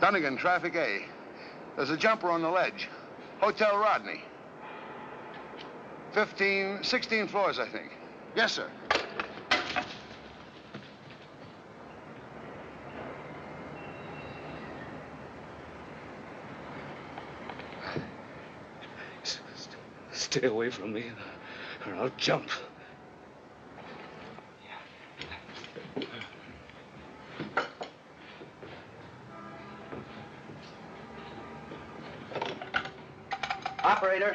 Dunnigan, traffic A. There's a jumper on the ledge. Hotel Rodney. 16 floors, I think. Yes, sir. Stay away from me, or I'll jump. Operator.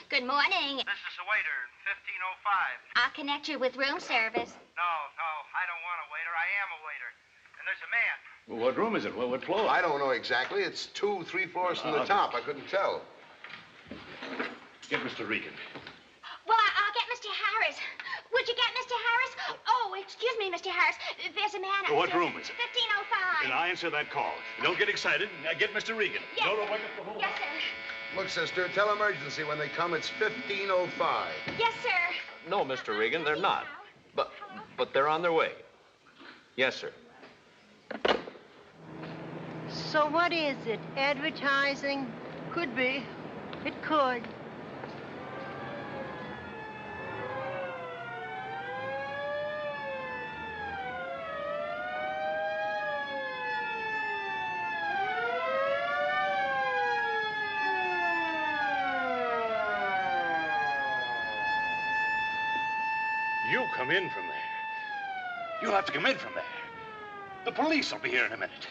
Good morning. This is the waiter, 1505. I'll connect you with room service. No, I don't want a waiter. I am a waiter. And there's a man. Well, what room is it? What floor? I don't know exactly. It's 2, 3 floors from the top. I couldn't tell. Get Mr. Regan. Well, I'll get Mr. Harris. Would you get Mr. Harris? Oh, excuse me, Mr. Harris. There's a man. What room is it? 1505. And I answer that call. Don't get excited. Get Mr. Regan. Yes, No, sir. wake up the whole... Yes, sir. Look, sister, tell emergency when they come. It's 1505. Yes, sir. No, Mr. Regan, they're not. But they're on their way. Yes, sir. So what is it? Advertising? Could be. It could. You come in from there. You'll have to come in from there. The police will be here in a minute.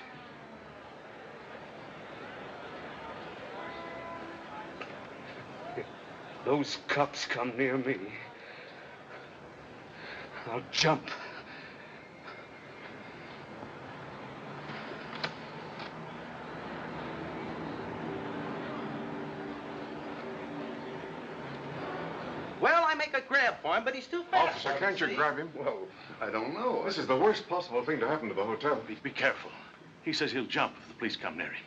Those cops come near me, I'll jump. Well, I make a grab for him, but he's too fast. Officer, can't you grab him? Well, I don't know. This is the worst possible thing to happen to the hotel. Be careful. He says he'll jump if the police come near him.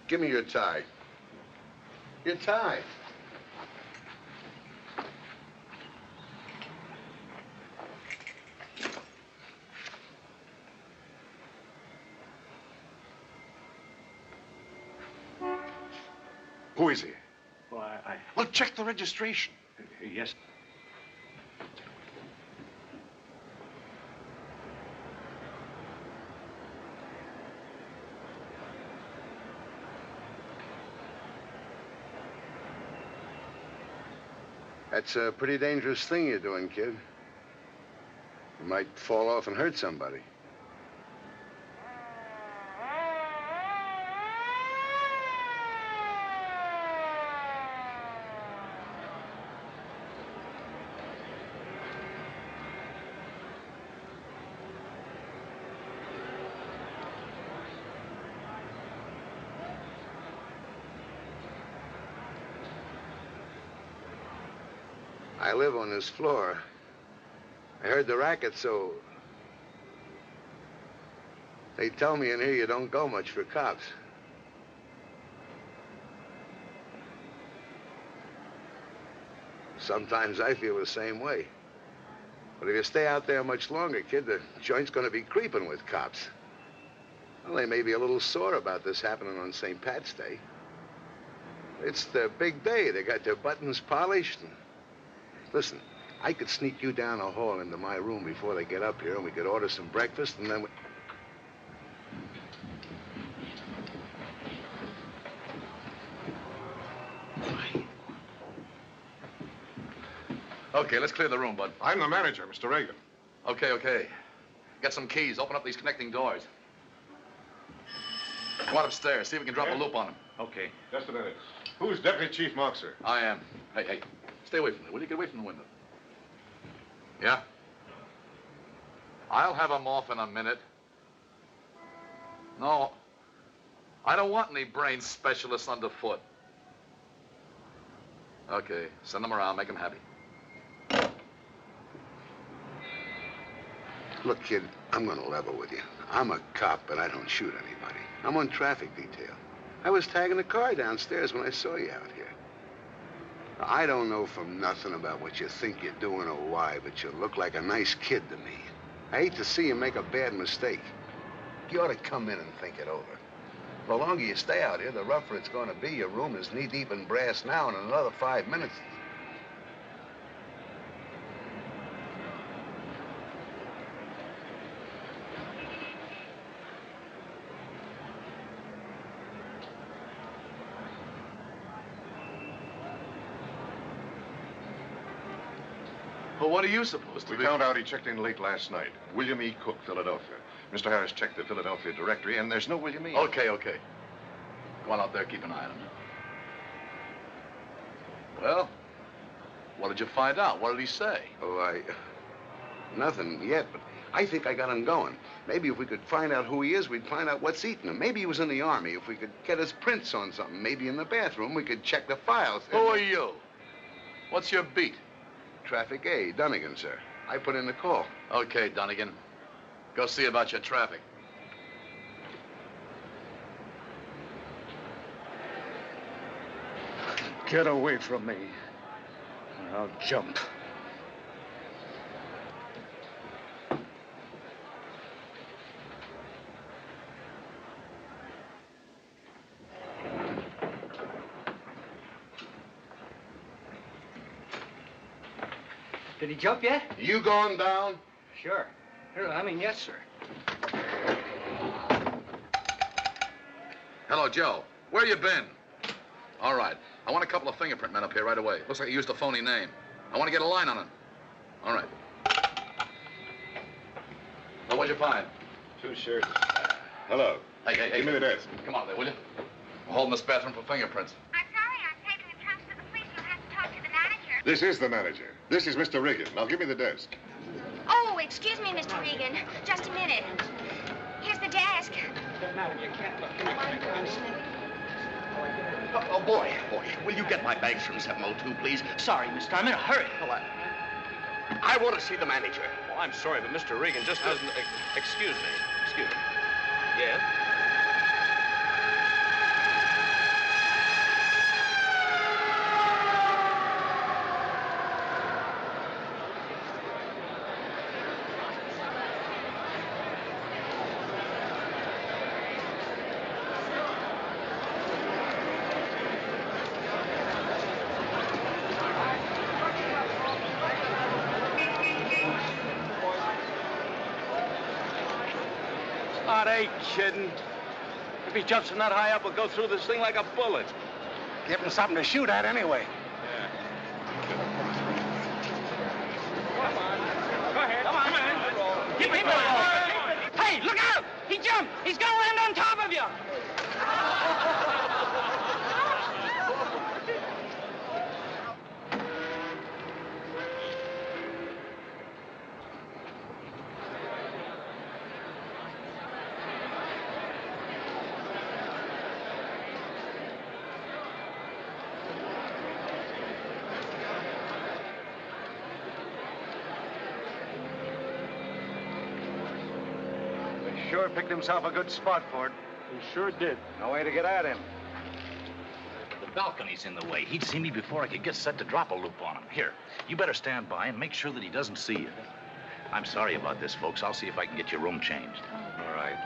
Give me your tie. Your tie. Who is he? Well, Well, check the registration. Yes. That's a pretty dangerous thing you're doing, kid. You might fall off and hurt somebody. I live on this floor. I heard the racket, so... They tell me in here you don't go much for cops. Sometimes I feel the same way. But if you stay out there much longer, kid, the joint's gonna be creeping with cops. Well, they may be a little sore about this happening on St. Pat's Day. It's the big day. They got their buttons polished. And... Listen, I could sneak you down a hall into my room before they get up here, and we could order some breakfast, and then we... Okay, let's clear the room, bud. I'm the manager, Mr. Reagan. Okay. Get some keys. Open up these connecting doors. Go on upstairs. See if we can drop a loop on them. Okay. Just a minute. Who's Deputy Chief Moxer? I am. Hey. Stay away from there. Will you get away from the window? Yeah? I'll have them off in a minute. No. I don't want any brain specialists underfoot. Okay. Send them around. Make them happy. Look, kid, I'm gonna level with you. I'm a cop, but I don't shoot anybody. I'm on traffic detail. I was tagging the car downstairs when I saw you out here. I don't know from nothing about what you think you're doing or why, but you look like a nice kid to me. I hate to see you make a bad mistake. You ought to come in and think it over. The longer you stay out here, the rougher it's going to be. Your room is knee-deep in brass now, and in another 5 minutes... Well, what are you supposed to We be? found out he checked in late last night. William E. Cook, Philadelphia. Mr. Harris checked the Philadelphia directory, and there's no William E. Okay, okay. Go on out there, keep an eye on him. Well, what did you find out? What did he say? Oh, nothing yet, but I think I got him going. Maybe if we could find out who he is, we'd find out what's eating him. Maybe he was in the Army. If we could get his prints on something, maybe in the bathroom, we could check the files. Who are you? What's your beat? Traffic A, Dunnigan, sir. I put in the call. Okay, Dunnigan. Go see about your traffic. Get away from me. I'll jump. Did he jump yet? You going down? Sure. Yes, sir. Hello, Joe. Where you been? All right. I want a couple of fingerprint men up here right away. Looks like you used a phony name. I want to get a line on it. All right. Well, what'd you find? 2 shirts. Hello. Hey. Give me the desk. Come on there, will you? We're holding this bathroom for fingerprints. I'm sorry, I'm taking the trunks to the police. You'll have to talk to the manager. This is the manager. This is Mr. Regan. Now give me the desk. Oh, excuse me, Mr. Regan. Just a minute. Here's the desk. Oh, boy. Will you get my bags from 702, please? Sorry, mister. I'm in a hurry. Well, I want to see the manager. Well, I'm sorry, but Mr. Regan just doesn't... Excuse me. Excuse me. Yes? Oh, they ain't kidding. If he jumps from that high up, we'll go through this thing like a bullet. Give him something to shoot at anyway. Come on. Come on. Keep him on. Hey, look out! He jumped! He's gonna land on top of you! Sure picked himself a good spot for it. He sure did. No way to get at him. The balcony's in the way. He'd see me before I could get set to drop a loop on him. Here, you better stand by and make sure that he doesn't see you. I'm sorry about this, folks. I'll see if I can get your room changed. All right.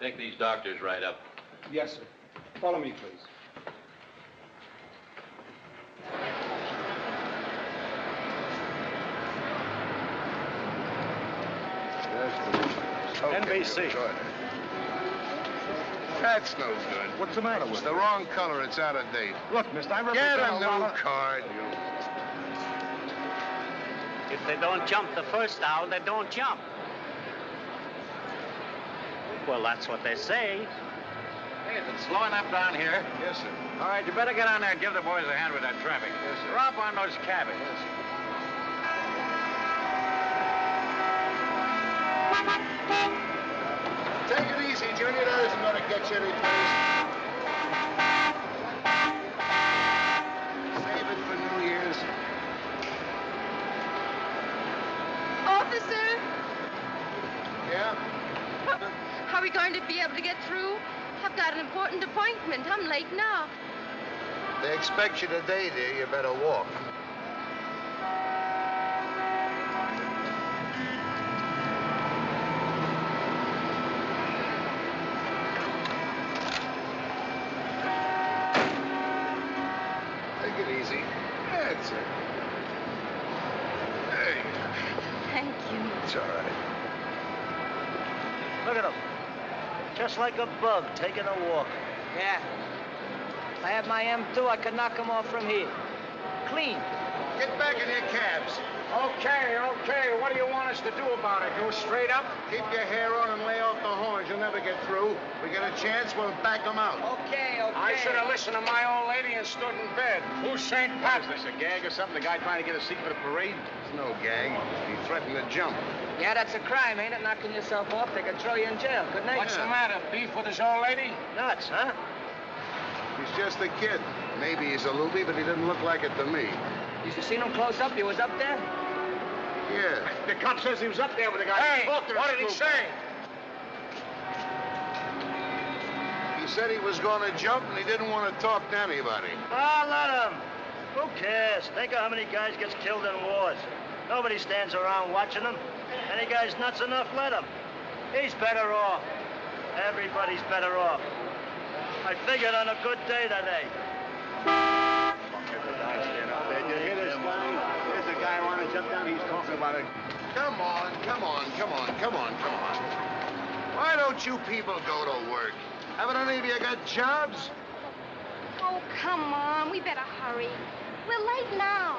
Take these doctors right up. Yes, sir. Follow me, please. NBC. That's no good. What's the matter with It's it? the wrong color. It's out of date. Look, mister, I Get represent a lot new of... card. If they don't jump the first owl, they don't jump. Well, that's what they say. Hey, is it slow enough down here? Yes, sir. All right, you better get on there and give the boys a hand with that traffic. Yes, sir. Drop on those cabins. Yes, sir. Take it easy, Junior. That isn't going to get you any place. Save it we going to be able to get through? I've got an important appointment. I'm late now. They expect you today, dear. You better walk. Take it easy. That's it. Hey. Thank you. It's all right. Look at him. Just like a bug taking a walk. Yeah. If I had my M2, I could knock him off from here. Clean. Get back in your cabs. Okay. What do you want us to do about it? Go straight up? Keep your hair on and lay off the horns. You'll never get through. We get a chance, we'll back them out. Okay. I should have listened to my old lady and stood in bed. Who's St. Patrick? Is this a gag or something? The guy trying to get a seat for the parade? It's no gag. He threatened to jump. Yeah, that's a crime, ain't it? Knocking yourself off. They could throw you in jail, couldn't they? What's the matter? Beef with his old lady? Nuts, huh? He's just a kid. Maybe he's a loopy, but he didn't look like it to me. You seen him close up? He was up there? Yeah. The cop says he was up there with the guy. Hey, what did he say? He said he was going to jump and he didn't want to talk to anybody. Oh, let him. Who cares? Think of how many guys gets killed in wars. Nobody stands around watching them. Any guy's nuts enough, let him. He's better off. Everybody's better off. I figured on a good day today. Did you hear this guy? There's a guy who wanted to jump down. He's talking about it. Come on. Why don't you people go to work? Haven't any of you got jobs? Oh, come on. We better hurry. We're late now.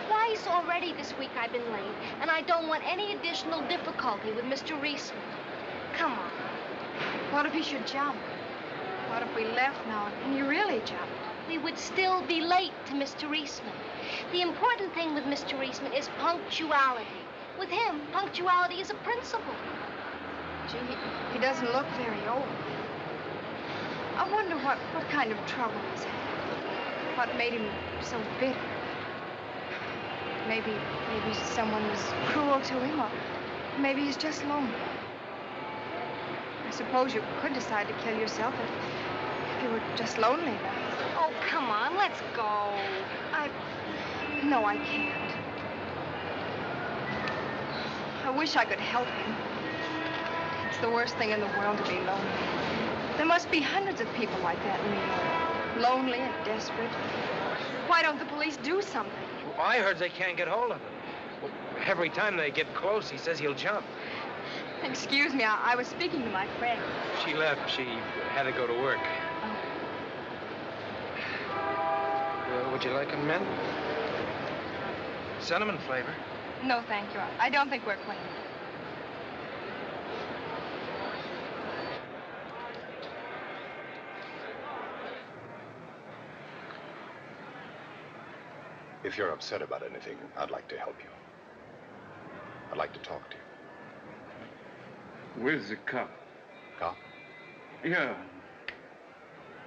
Twice already this week I've been late, and I don't want any additional difficulty with Mr. Reisman. Come on. What if he should jump? What if we left now and he really jumped? We would still be late to Mr. Reisman. The important thing with Mr. Reisman is punctuality. With him, punctuality is a principle. Gee, he doesn't look very old. I wonder what kind of trouble he's had. What made him so bitter. Maybe someone was cruel to him, or maybe he's just lonely. I suppose you could decide to kill yourself if you were just lonely enough. Oh, come on, let's go. No, I can't. I wish I could help him. It's the worst thing in the world to be lonely. There must be hundreds of people like that in New York. Lonely and desperate. Why don't the police do something? Well, I heard they can't get hold of him. Well, every time they get close, he says he'll jump. Excuse me, I was speaking to my friend. She left. She had to go to work. Would you like a mint? Cinnamon flavor. No, thank you. I don't think we're clean. If you're upset about anything, I'd like to help you. I'd like to talk to you. Where's the cop? Cop? Yeah.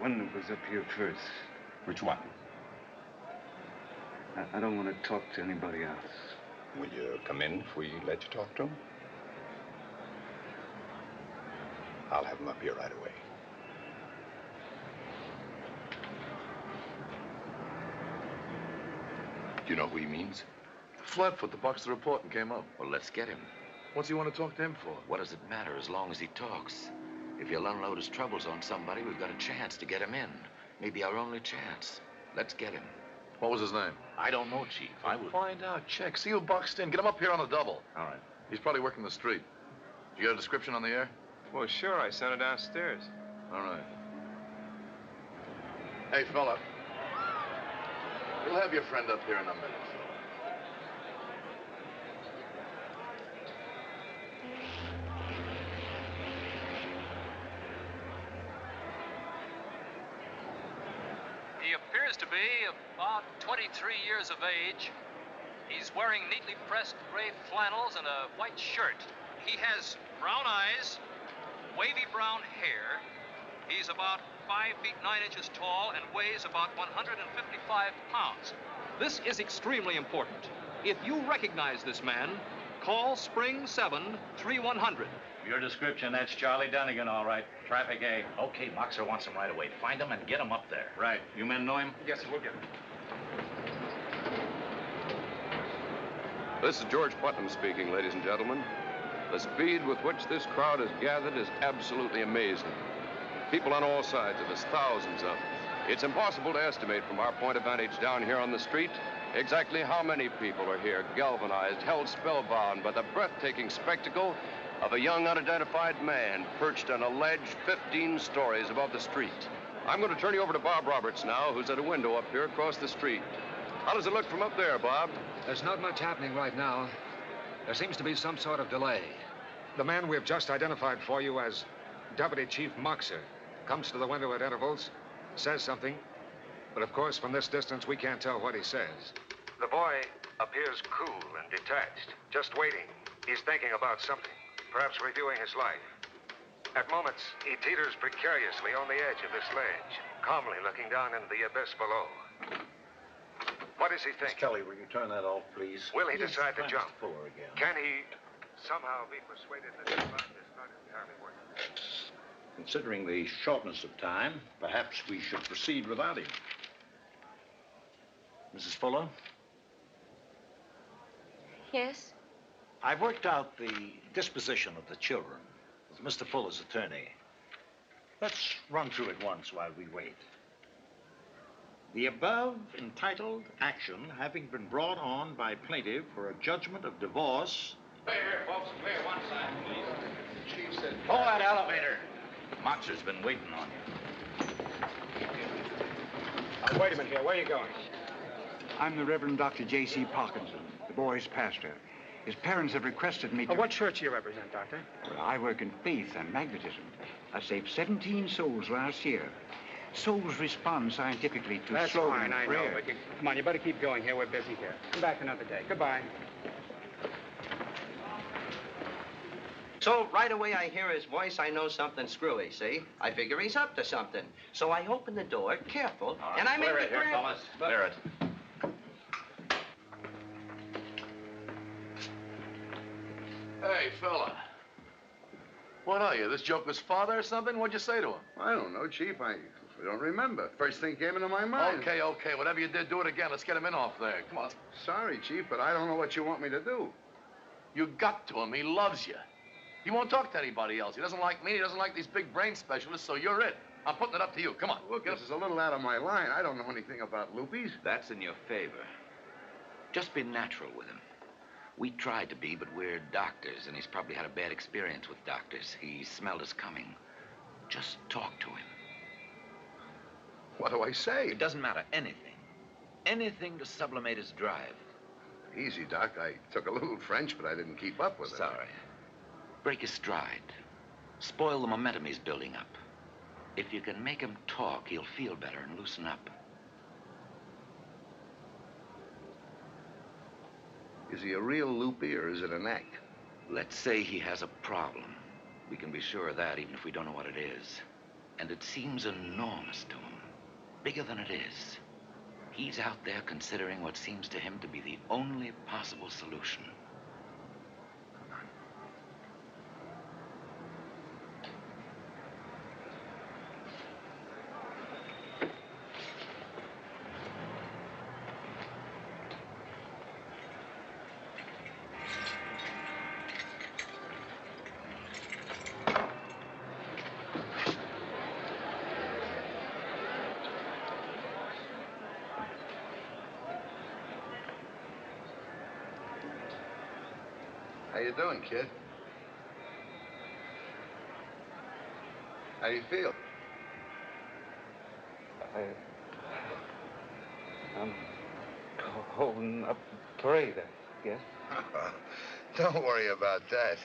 One that was up here first. Which one? I don't want to talk to anybody else. Will you come in if we let you talk to him? I'll have him up here right away. Do you know who he means? Flatfoot, the boxed the report and came up. Well, let's get him. What's he want to talk to him for? What does it matter as long as he talks? If he'll unload his troubles on somebody, we've got a chance to get him in. Maybe our only chance. Let's get him. What was his name? I don't know, Chief. I would... Find out. Check. See who boxed in. Get him up here on a double. All right. He's probably working the street. You got a description on the air? Well, sure. I sent it downstairs. All right. Hey, fella. We'll have your friend up here in a minute. He appears to be about 23 years of age. He's wearing neatly pressed gray flannels and a white shirt. He has brown eyes, wavy brown hair. He's about 5 feet 9 inches tall and weighs about 155 pounds. This is extremely important. If you recognize this man, Call Spring 7 3100. Your description, that's Charlie Dunnigan, all right. Traffic A. Okay, Moxer wants him right away. Find him and get him up there. Right. You men know him? Yes, sir, we'll get him. This is George Putnam speaking, ladies and gentlemen. The speed with which this crowd has gathered is absolutely amazing. People on all sides of us, thousands of them. It's impossible to estimate from our point of vantage down here on the street exactly how many people are here, galvanized, held spellbound by the breathtaking spectacle of a young unidentified man perched on a ledge 15 stories above the street. I'm going to turn you over to Bob Roberts now, who's at a window up here across the street. How does it look from up there, Bob? There's not much happening right now. There seems to be some sort of delay. The man we've just identified for you as Deputy Chief Moxer comes to the window at intervals, says something, but of course, from this distance, we can't tell what he says. The boy appears cool and detached, just waiting. He's thinking about something, perhaps reviewing his life. At moments, he teeters precariously on the edge of this ledge, calmly looking down into the abyss below. What does he think? Miss Kelly, will you turn that off, please? Will he decide to jump? Fuller again. Can he somehow be persuaded that his life is not entirely worthless? Considering the shortness of time, perhaps we should proceed without him. Mrs. Fuller? Yes? I've worked out the disposition of the children with Mr. Fuller's attorney. Let's run through it once while we wait. The above entitled action having been brought on by plaintiff for a judgment of divorce. Clear here, folks. Clear one side, please. Chief said... Pull that elevator. Moxer's been waiting on you. Wait a minute here. Where are you going? I'm the Reverend Dr. J.C. Parkinson, the boy's pastor. His parents have requested me to... What church do you represent, Doctor? Well, I work in faith and magnetism. I saved 17 souls last year. Souls respond scientifically to That's slogan fine, and I prayer. know, but come on, you better keep going here. We're busy here. Come back another day. Goodbye. So right away I hear his voice, I know something's screwy, see? I figure he's up to something. So I open the door, careful, and I make the grab... Clear it. Hey, fella. What are you, this joker's father or something? What'd you say to him? I don't know, Chief. I don't remember. First thing came into my mind. Okay. Whatever you did, do it again. Let's get him in off there. Come on. Sorry, Chief, but I don't know what you want me to do. You got to him. He loves you. He won't talk to anybody else. He doesn't like me. He doesn't like these big brain specialists, so you're it. I'm putting it up to you. Come on. Look, this is a little out of my line. I don't know anything about loopies. That's in your favor. Just be natural with him. We tried to be, but we're doctors, and he's probably had a bad experience with doctors. He smelled us coming. Just talk to him. What do I say? It doesn't matter. Anything. Anything to sublimate his drive. Easy, Doc. I took a little French, but I didn't keep up with it. Sorry. Break his stride. Spoil the momentum he's building up. If you can make him talk, he'll feel better and loosen up. Is he a real loopy, or is it an act? Let's say he has a problem. We can be sure of that, even if we don't know what it is. And it seems enormous to him. Bigger than it is. He's out there considering what seems to him to be the only possible solution. How you doing, kid? How do you feel? I'm holding up parade, I guess. Don't worry about that.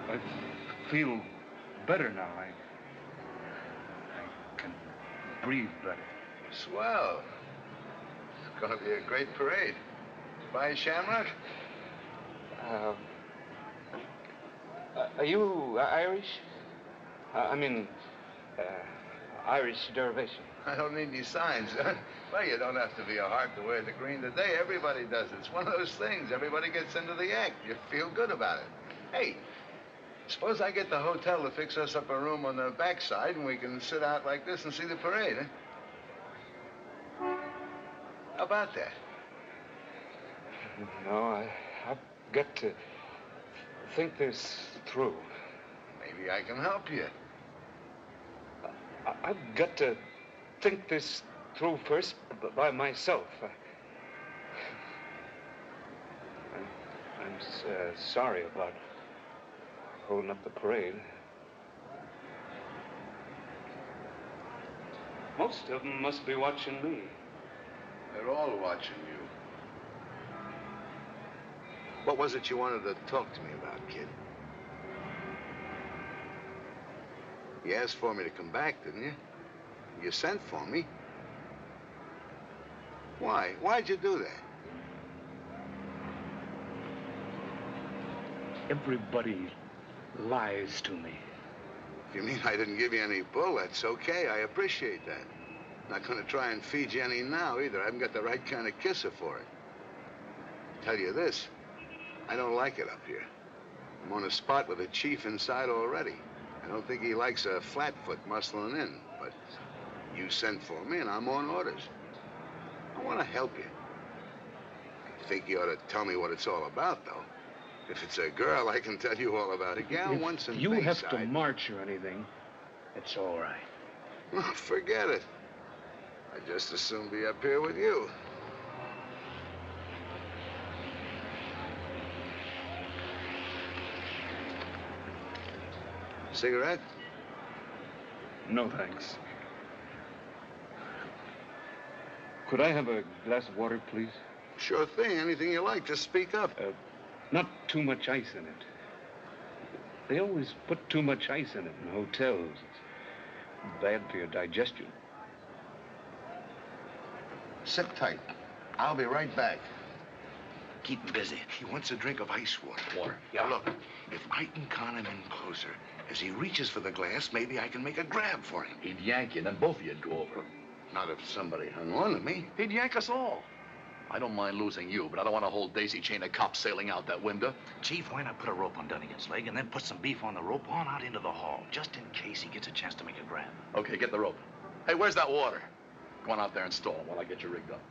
I feel better now. I can breathe better. Swell. It's going to be a great parade. Buy a shamrock? Are you Irish? I'm in Irish derivation. I don't need any signs, huh? Well, you don't have to be a harp to wear the green today. Everybody does it. It's one of those things. Everybody gets into the act. You feel good about it. Hey, suppose I get the hotel to fix us up a room on the backside and we can sit out like this and see the parade, huh? How about that? No, I've got to think this through. Maybe I can help you. I've got to think this through first by myself. I'm sorry about holding up the parade. Most of them must be watching me. They're all watching you. What was it you wanted to talk to me about, kid? You asked for me to come back, didn't you? You sent for me. Why? Why'd you do that? Everybody lies to me. If you mean I didn't give you any bull, that's okay. I appreciate that. Not gonna try and feed you any now either. I haven't got the right kind of kisser for it. Tell you this, I don't like it up here. I'm on a spot with a chief inside already. I don't think he likes a flatfoot muscling in, but you sent for me and I'm on orders. I want to help you. I think you ought to tell me what it's all about, though. If it's a girl, I can tell you all about it. Gal once in If you have to Bayside. march or anything, it's all right. Forget it. I'd just as soon be up here with you. Cigarette? No, thanks. Could I have a glass of water, please? Sure thing. Anything you like. Just speak up. Not too much ice in it. They always put too much ice in it in hotels. It's bad for your digestion. Sit tight. I'll be right back. Keep him busy. He wants a drink of ice water. Water? Yeah. Now, look, if I can con him in closer, as he reaches for the glass, maybe I can make a grab for him. He'd yank you, and then both of you'd go over. Not if somebody hung on to me. He'd yank us all. I don't mind losing you, but I don't want a whole daisy chain of cops sailing out that window. Chief, why not put a rope on Dunnigan's leg and then put some beef on the rope on out into the hall, just in case he gets a chance to make a grab? Okay, get the rope. Hey, where's that water? Go on out there and stall him while I get you rigged up.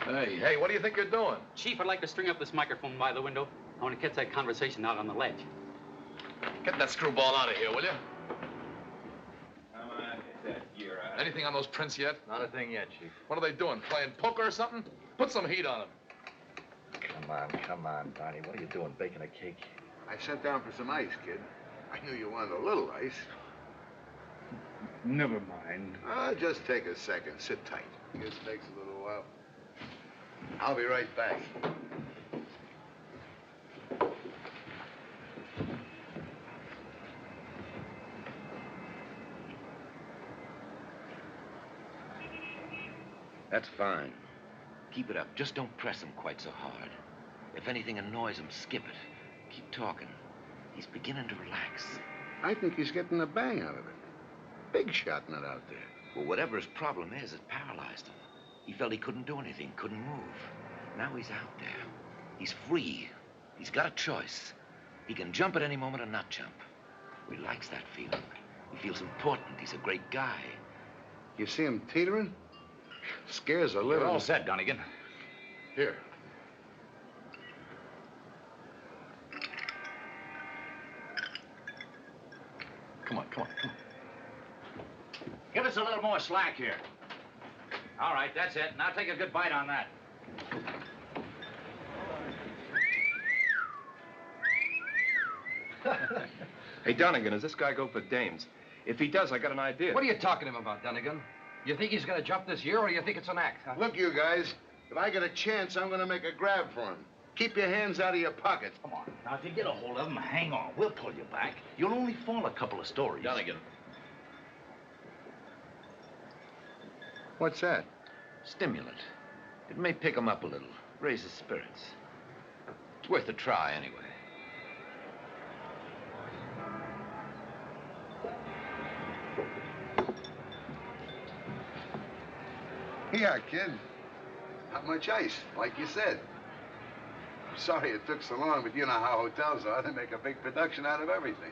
Hey, what do you think you're doing? Chief, I'd like to string up this microphone by the window. I want to catch that conversation out on the ledge. Get that screwball out of here, will you? Come on, get that gear out. Anything on those prints yet? Not a thing yet, Chief. What are they doing, playing poker or something? Put some heat on them. Come on, Donnie. What are you doing, baking a cake? I sent down for some ice, kid. I knew you wanted a little ice. Never mind. Just take a second. Sit tight. This takes a little while. I'll be right back. That's fine. Keep it up. Just don't press him quite so hard. If anything annoys him, skip it. Keep talking. He's beginning to relax. I think he's getting a bang out of it. Big shotting it out there. Well, whatever his problem is, it paralyzed him. He felt he couldn't do anything, couldn't move. Now he's out there. He's free. He's got a choice. He can jump at any moment or not jump. He likes that feeling. He feels important. He's a great guy. You see him teetering? Scares a little. You're all set, Dunnigan. Here. Come on. Give us a little more slack here. All right, that's it. Now take a good bite on that. Hey, Donegan, does this guy go for dames? If he does, I got an idea. What are you talking to him about, Dunnigan? You think he's going to jump this year, or you think it's an act, huh? Look, you guys, if I get a chance, I'm going to make a grab for him. Keep your hands out of your pockets. Come on. Now, if you get a hold of him, hang on. We'll pull you back. You'll only fall a couple of stories. Dunnigan. What's that? Stimulant. It may pick him up a little, raise his spirits. It's worth a try, anyway. Yeah, kid. Not much ice, like you said. I'm sorry it took so long, but you know how hotels are. They make a big production out of everything.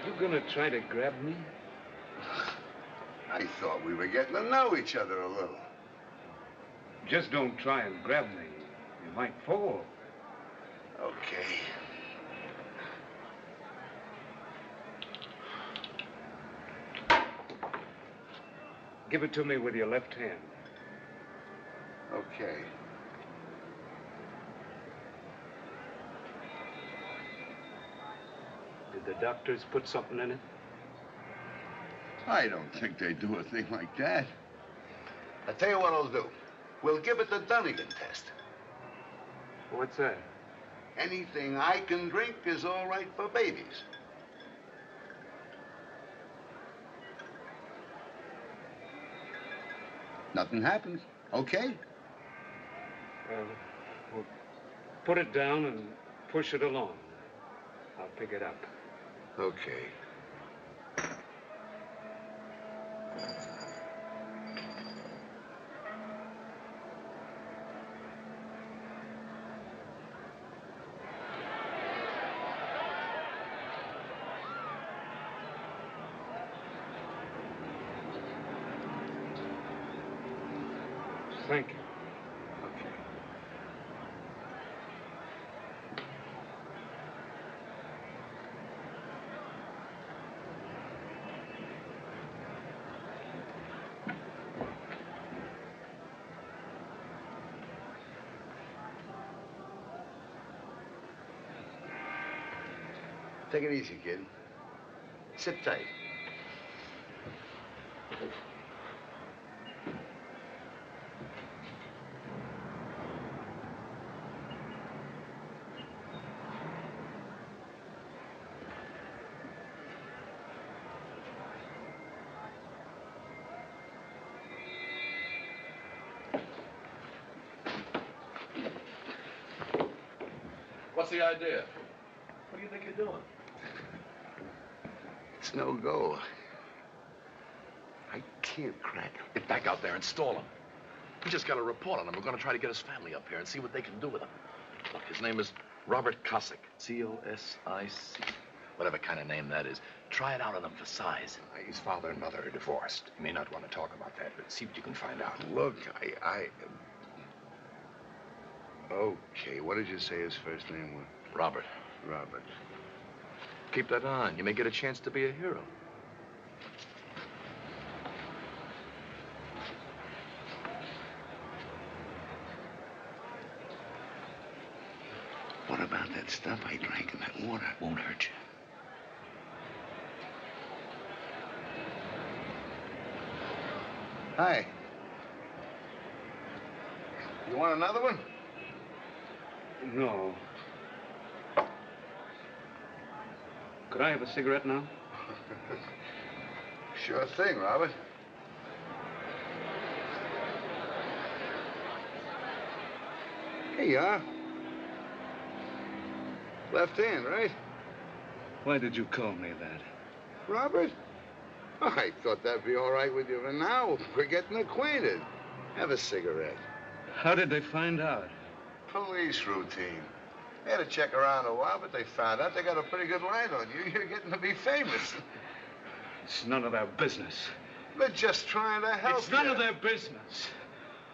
You gonna try to grab me? I thought we were getting to know each other a little. Just don't try and grab me. You might fall. Okay. Give it to me with your left hand. Okay. Did the doctors put something in it? I don't think they do a thing like that. I'll tell you what I'll do. We'll give it the Dunnigan test. What's that? Anything I can drink is all right for babies. Nothing happens, okay? Well, put it down and push it along. I'll pick it up. Okay. Thank you. Take it easy, kid. Sit tight. What's the idea? What do you think you're doing? It's no go. I can't crack him. Get back out there and stall him. We just got a report on him. We're going to try to get his family up here and see what they can do with him. Look, his name is Robert Cosick. C-O-S-I-C. Whatever kind of name that is. Try it out on him for size. His father and mother are divorced. You may not want to talk about that, but see what you can find out. Look, Okay, what did you say his first name was? Robert. Robert. Keep that on. You may get a chance to be a hero. What about that stuff I drank in that water? Won't hurt you. Hi. You want another one? No. Could I have a cigarette now? Sure thing, Robert. Here you are. Left hand, right? Why did you call me that? Robert? Oh, I thought that'd be all right with you for now. We're getting acquainted. Have a cigarette. How did they find out? Police routine. They had to check around a while, but they found out they got a pretty good line on you. You're getting to be famous. It's none of their business. They're just trying to help It's none of their business.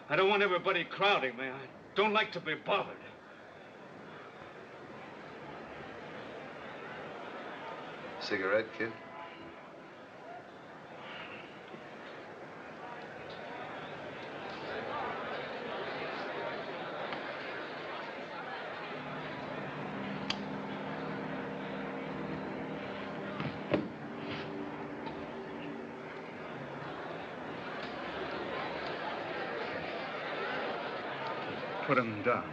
I don't want everybody crowding me. I don't like to be bothered. Cigarette, kid? Put him down.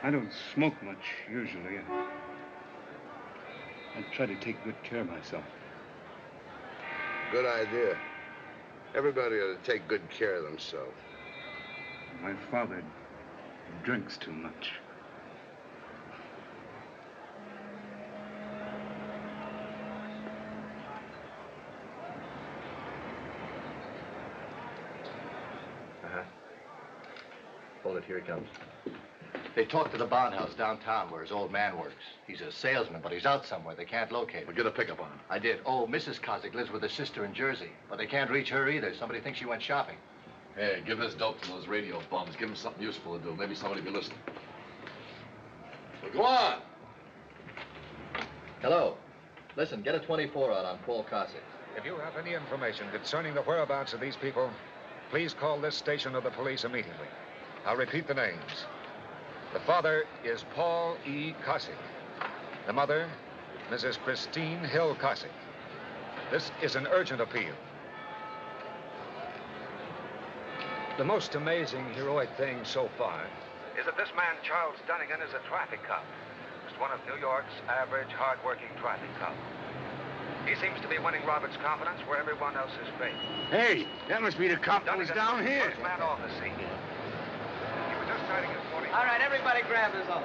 I don't smoke much, usually. I try to take good care of myself. Good idea. Everybody ought to take good care of themselves. My father drinks too much. Hold it, here he comes. They talked to the bond house downtown where his old man works. He's a salesman, but he's out somewhere. They can't locate him. Well, get a pickup on him. I did. Oh, Mrs. Kozik lives with her sister in Jersey, but they can't reach her either. Somebody thinks she went shopping. Hey, give this dope to those radio bums. Give them something useful to do. Maybe somebody will be listening. Well, go on. Hello. Listen, get a 24 out on Paul Kozik. If you have any information concerning the whereabouts of these people, please call this station or the police immediately. I'll repeat the names. The father is Paul E. Kozik. The mother, Mrs. Christine Hill Kozik. This is an urgent appeal. The most amazing, heroic thing so far is that this man, Charles Dunnigan, is a traffic cop. Just one of New York's average, hard-working traffic cops. He seems to be winning Robert's confidence where everyone else is fake. Hey, that must be the cop that was down here. First man off the scene. He was just starting his 40. All right, everybody grab his own.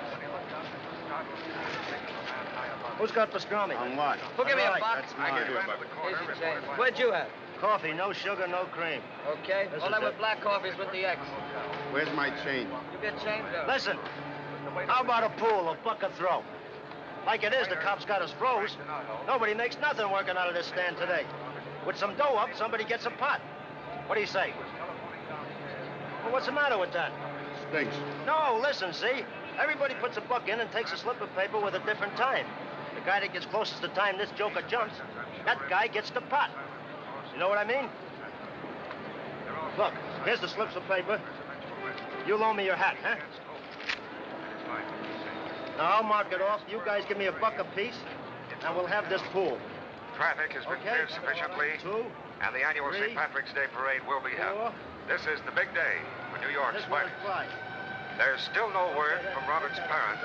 Who's got pastrami? On what? Who give me a buck? That's mine. Here's your change. What'd you have? Coffee, no sugar, no cream. Okay. This All is that with it. black coffees with the X. Where's my change? You get change up. Listen, how about a pool, a buck a throw? Like it is, the cops got us froze. Nobody makes nothing working out of this stand today. With some dough up, somebody gets a pot. What do you say? Well, what's the matter with that? Stinks. No, listen, see? Everybody puts a buck in and takes a slip of paper with a different time. The guy that gets closest to time this joker jumps, that guy gets the pot. You know what I mean? Look, here's the slips of paper. You loan me your hat, huh? Now, I'll mark it off. You guys give me a buck apiece, and we'll have this pool. Traffic has been cleared sufficiently, and the annual St. Patrick's Day parade will be held. This is the big day for New York's fighters. There's still no word from Robert's parents.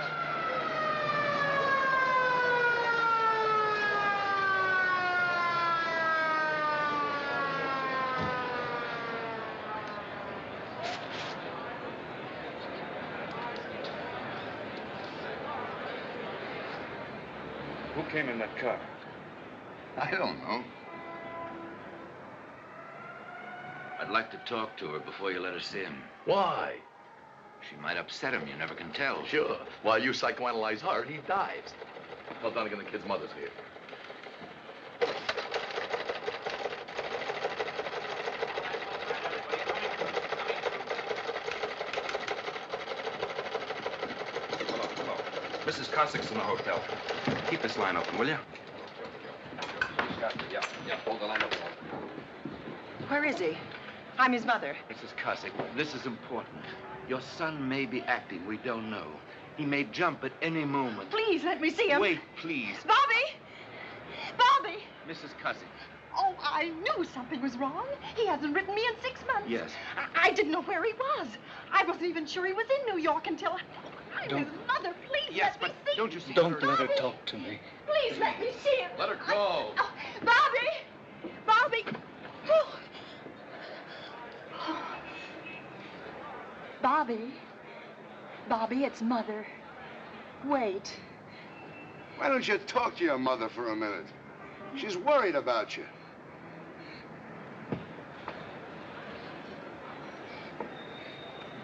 Who came in that car? I don't know. I'd like to talk to her before you let us in. Why? She might upset him. You never can tell. Sure. While you psychoanalyze her, he dives. Tell Dunnigan the kid's mother's here. Hello. Mrs. Kosik's in the hotel. Keep this line open, will you? Yeah, hold the line open. Where is he? I'm his mother. Mrs. Kozik, this is important. Your son may be acting. We don't know. He may jump at any moment. Please, let me see him. Wait, please. Bobby! Bobby! Mrs. Kozik. Oh, I knew something was wrong. He hasn't written me in 6 months. Yes. I didn't know where he was. I wasn't even sure he was in New York until I'm Don't- his mother. Please Yes, let me but see don't you see? Don't let her talk to me. Please let me see him. Let her go. Oh, Bobby! Bobby! Oh. Bobby? Bobby, it's Mother. Wait. Why don't you talk to your mother for a minute? She's worried about you.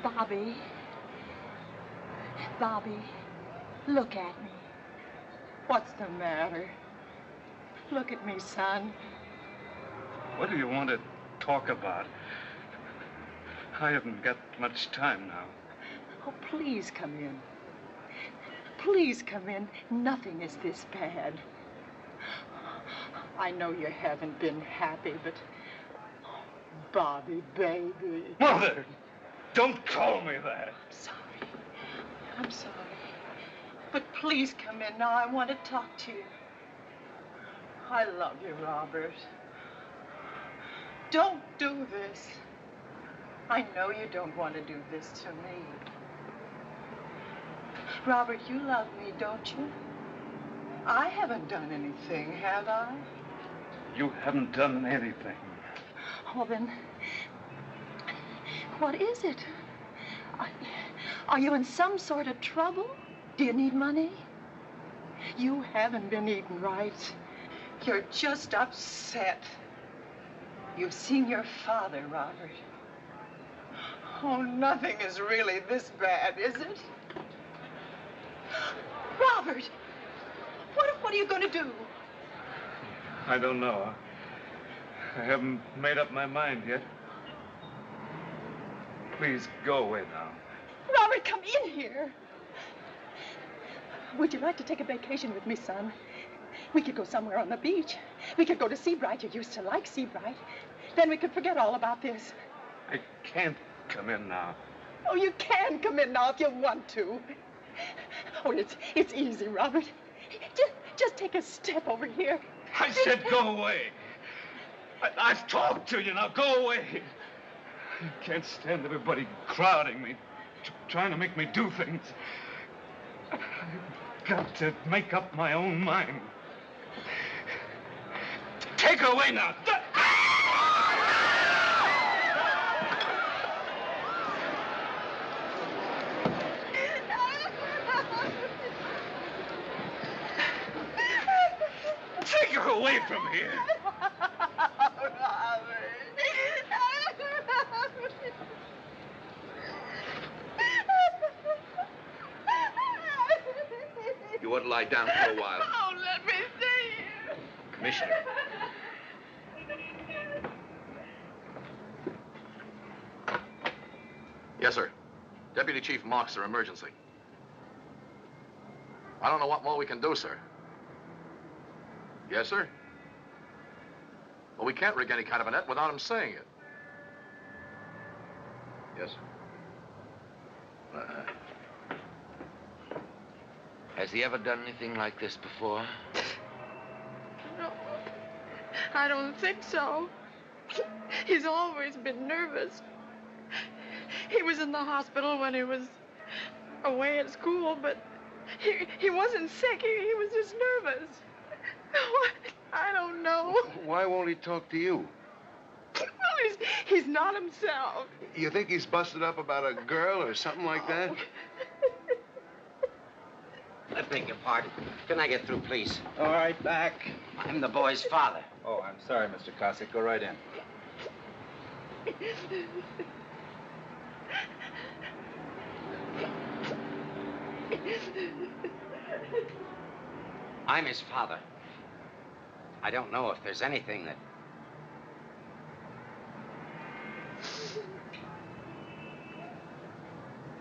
Bobby. Bobby, look at me. What's the matter? Look at me, son. What do you want to talk about? I haven't got much time now. Oh, please come in. Please come in. Nothing is this bad. I know you haven't been happy, but... Bobby, baby. Mother! Don't call me that. I'm sorry. But please come in now. I want to talk to you. I love you, Robert. Don't do this. I know you don't want to do this to me. Robert, you love me, don't you? I haven't done anything, have I? You haven't done anything. Well, then, what is it? Are you in some sort of trouble? Do you need money? You haven't been eating right. You're just upset. You've seen your father, Robert. Oh, nothing is really this bad, is it? Robert! What are you going to do? I don't know. I haven't made up my mind yet. Please go away now. Robert, come in here. Would you like to take a vacation with me, son? We could go somewhere on the beach. We could go to Seabright. You used to like Seabright. Then we could forget all about this. I can't come in now. Oh, you can come in now if you want to. Oh, it's easy, Robert. Just take a step over here. I said go away. I've talked to you. Now go away. I can't stand everybody crowding me, trying to make me do things. I've got to make up my own mind. Take her away now. Take her away from here. You ought to lie down for a while. Oh, let me see you. Commissioner. Yes, sir. Deputy Chief Moxer, emergency. I don't know what more we can do, sir. Yes, sir? Well, we can't rig any kind of a net without him saying it. Yes, sir. Has he ever done anything like this before? No, I don't think so. He's always been nervous. He was in the hospital when he was away at school, but he wasn't sick. He was just nervous. I don't know. Why won't he talk to you? Well, he's not himself. You think he's busted up about a girl or something like that? I beg your pardon. Can I get through, please? All right, back. I'm the boy's father. Oh, I'm sorry, Mr. Cossack. Go right in. I'm his father. I don't know if there's anything that...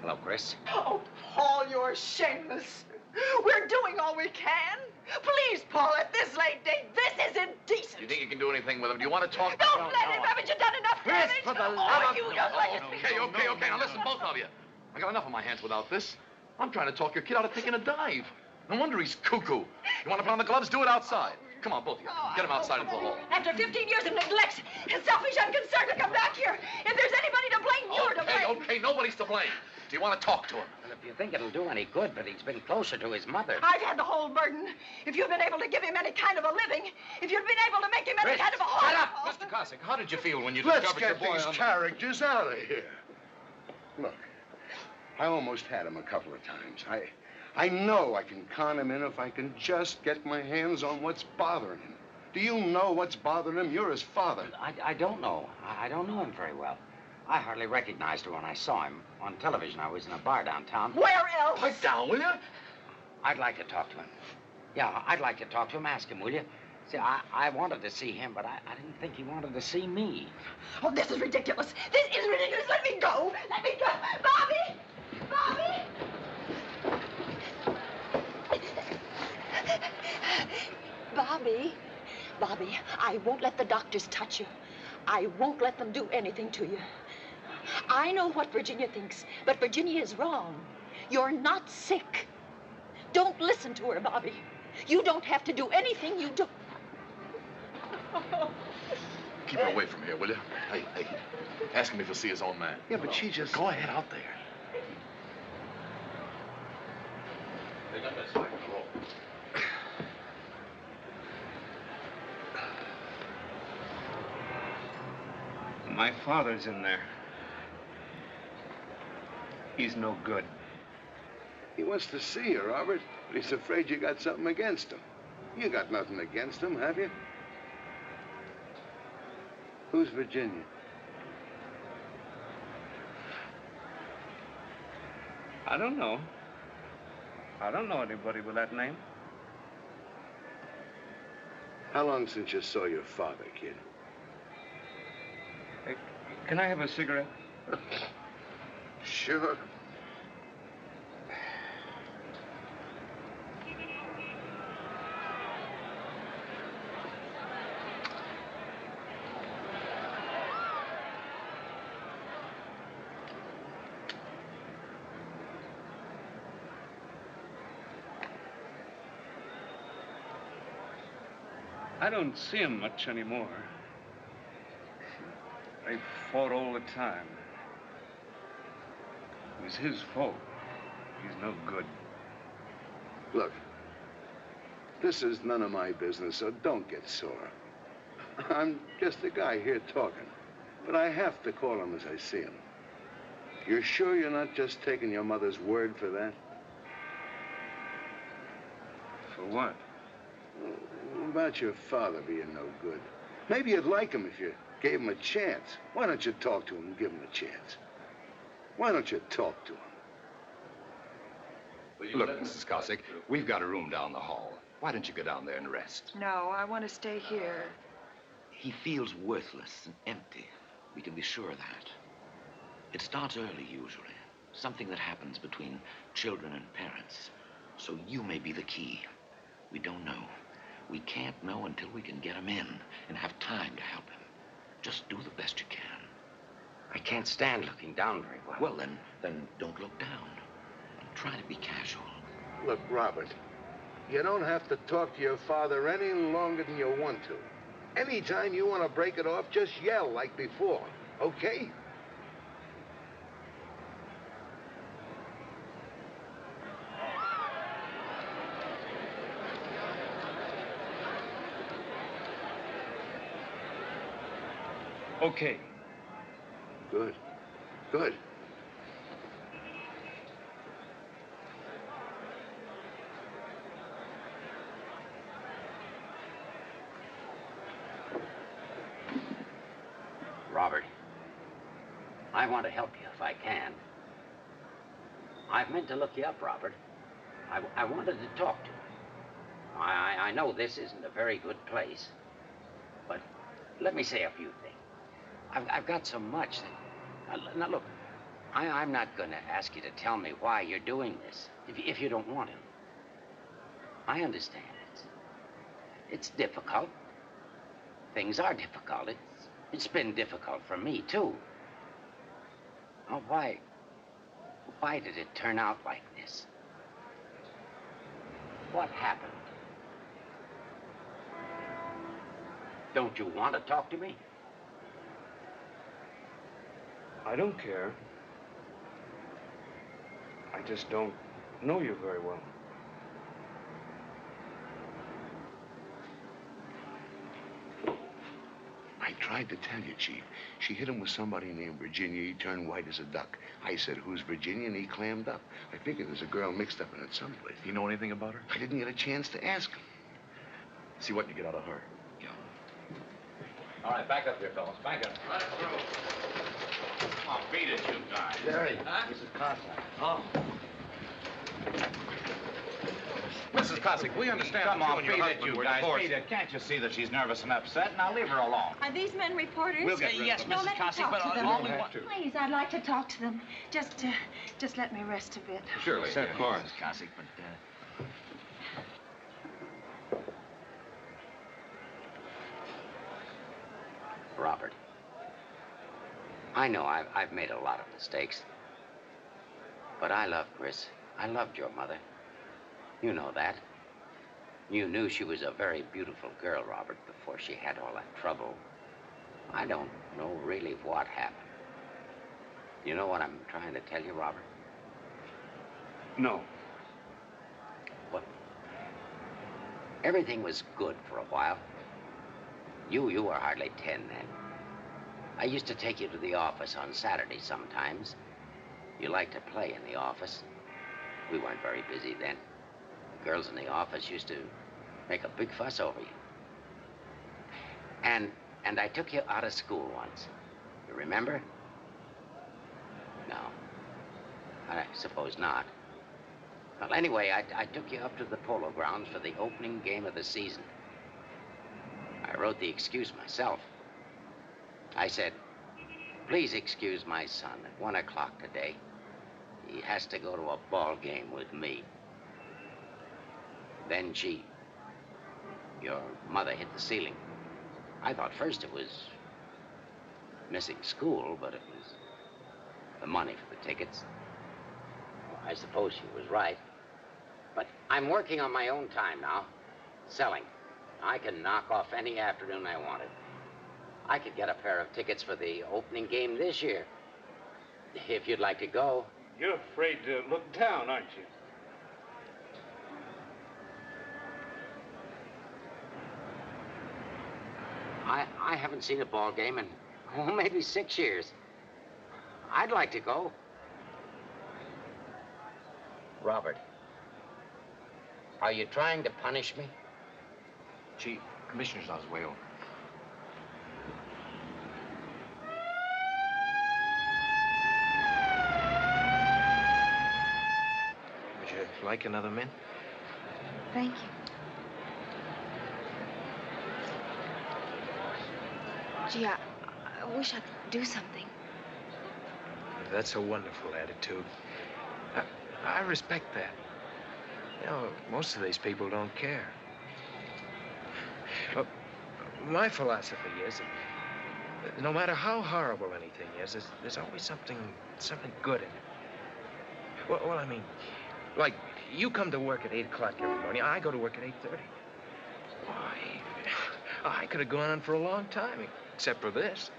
Hello, Chris. Oh, Paul, you're shameless. We're doing all we can. Please, Paul, at this late date, this is indecent. Do you think you can do anything with him? Do you want to talk? Don't let him. Haven't you done enough Chris, damage? for the Oh, love of... you don't let us be... Okay. Now listen, both of you. I got enough on my hands without this. I'm trying to talk your kid out of taking a dive. No wonder he's cuckoo. You want to put on the gloves? Do it outside. Come on, both of you. Get him outside into the hall. After 15 years of neglect and selfish unconcern to come back here, if there's anybody to blame, you're to blame. Okay, nobody's to blame. Do you want to talk to him? Well, if you think it'll do any good, but he's been closer to his mother. I've had the whole burden. If you've been able to give him any kind of a living, if you've been able to make him any Chris, kind of a home... shut up! Mr. Cossack, how did you feel when you Let's discovered your get boy these on... characters out of here. Look, I almost had him a couple of times. I know I can con him in if I can just get my hands on what's bothering him. Do you know what's bothering him? You're his father. I don't know. I don't know him very well. I hardly recognized him when I saw him on television. I was in a bar downtown. Where else? Pipe down, will you? I'd like to talk to him. Yeah, I'd like to talk to him. Ask him, will you? See, I wanted to see him, but I didn't think he wanted to see me. Oh, this is ridiculous. This is ridiculous. Let me go. Let me go. Bobby! Bobby! Bobby, I won't let the doctors touch you. I won't let them do anything to you. I know what Virginia thinks, but Virginia is wrong. You're not sick. Don't listen to her, Bobby. You don't have to do anything you do. Keep her away from here, will you? Hey, ask him if he'll see his own man. Yeah, but she just... Go ahead out there. got that slack in the rope. My father's in there. He's no good. He wants to see you, Robert, but he's afraid you got something against him. You got nothing against him, have you? Who's Virginia? I don't know. I don't know anybody with that name. How long since you saw your father, kid? Hey, can I have a cigarette? Sure. I don't see him much anymore. They fought all the time. It was his fault. He's no good. Look, this is none of my business, so don't get sore. I'm just a guy here talking, but I have to call him as I see him. You're sure you're not just taking your mother's word for that? For what? About your father being no good. Maybe you'd like him if you gave him a chance. Why don't you talk to him and give him a chance? Why don't you talk to him? Look, Mrs. Cossack, we've got a room down the hall. Why don't you go down there and rest? No, I want to stay here. He feels worthless and empty. We can be sure of that. It starts early, usually. Something that happens between children and parents. So you may be the key. We don't know. We can't know until we can get him in and have time to help him. Just do the best you can. I can't stand looking down very well. Well, then don't look down. Try to be casual. Look, Robert, you don't have to talk to your father any longer than you want to. Anytime you want to break it off, just yell like before, okay? Okay. Good. Good. Robert, I want to help you if I can. I've meant to look you up, Robert. I wanted to talk to you. I know this isn't a very good place, but let me say a few things. I've got so much that... Now, look, I'm not going to ask you to tell me why you're doing this, if you don't want to. I understand it's difficult. Things are difficult. It's been difficult for me, too. Oh, why did it turn out like this? What happened? Don't you want to talk to me? I don't care. I just don't know you very well. I tried to tell you, Chief. She hit him with somebody named Virginia. He turned white as a duck. I said, "Who's Virginia?" And he clammed up. I figured there's a girl mixed up in it someplace. You know anything about her? I didn't get a chance to ask him. See what you get out of her. Yeah. All right, back up here, fellas. Back up. Right through. Come on, beat it, you guys. Jerry, Huh? this is Costa. Oh. Mrs. Cossack, we understand Come that on, you and beat your it, husband you were guys. divorced. Beat it. Can't you see that she's nervous and upset? Now leave her alone. Are these men reporters? We'll get rid yes, of them, no, Mrs. let me Cossack, talk but to them. only one. Please, I'd like to talk to them. Just let me rest a bit. Surely, Of course. Mrs. Cossack, but Robert, I know I've made a lot of mistakes. But I love Chris. I loved your mother. You know that. You knew she was a very beautiful girl, Robert, before she had all that trouble. I don't know really what happened. You know what I'm trying to tell you, Robert? No. Everything was good for a while. You were hardly 10 then. I used to take you to the office on Saturdays sometimes. You liked to play in the office. We weren't very busy then. The girls in the office used to make a big fuss over you. And I took you out of school once. You remember? No. I suppose not. Well, anyway, I took you up to the polo grounds for the opening game of the season. I wrote the excuse myself. I said, please excuse my son at 1 o'clock today. He has to go to a ball game with me. Then your mother hit the ceiling. I thought first it was missing school, but it was the money for the tickets. Well, I suppose she was right. But I'm working on my own time now, selling. I can knock off any afternoon I wanted. I could get a pair of tickets for the opening game this year, if you'd like to go. You're afraid to look down, aren't you? I haven't seen a ball game in, maybe 6 years. I'd like to go. Robert, are you trying to punish me? Chief, Commissioner's on his way over. Would you like another mint? Thank you. Gee, I wish I could do something. That's a wonderful attitude. I respect that. You know, most of these people don't care. Well, my philosophy is that no matter how horrible anything is, there's always something good in it. Well, I mean, like, you come to work at 8 o'clock every morning. I go to work at 8:30. I could have gone on for a long time, except for this,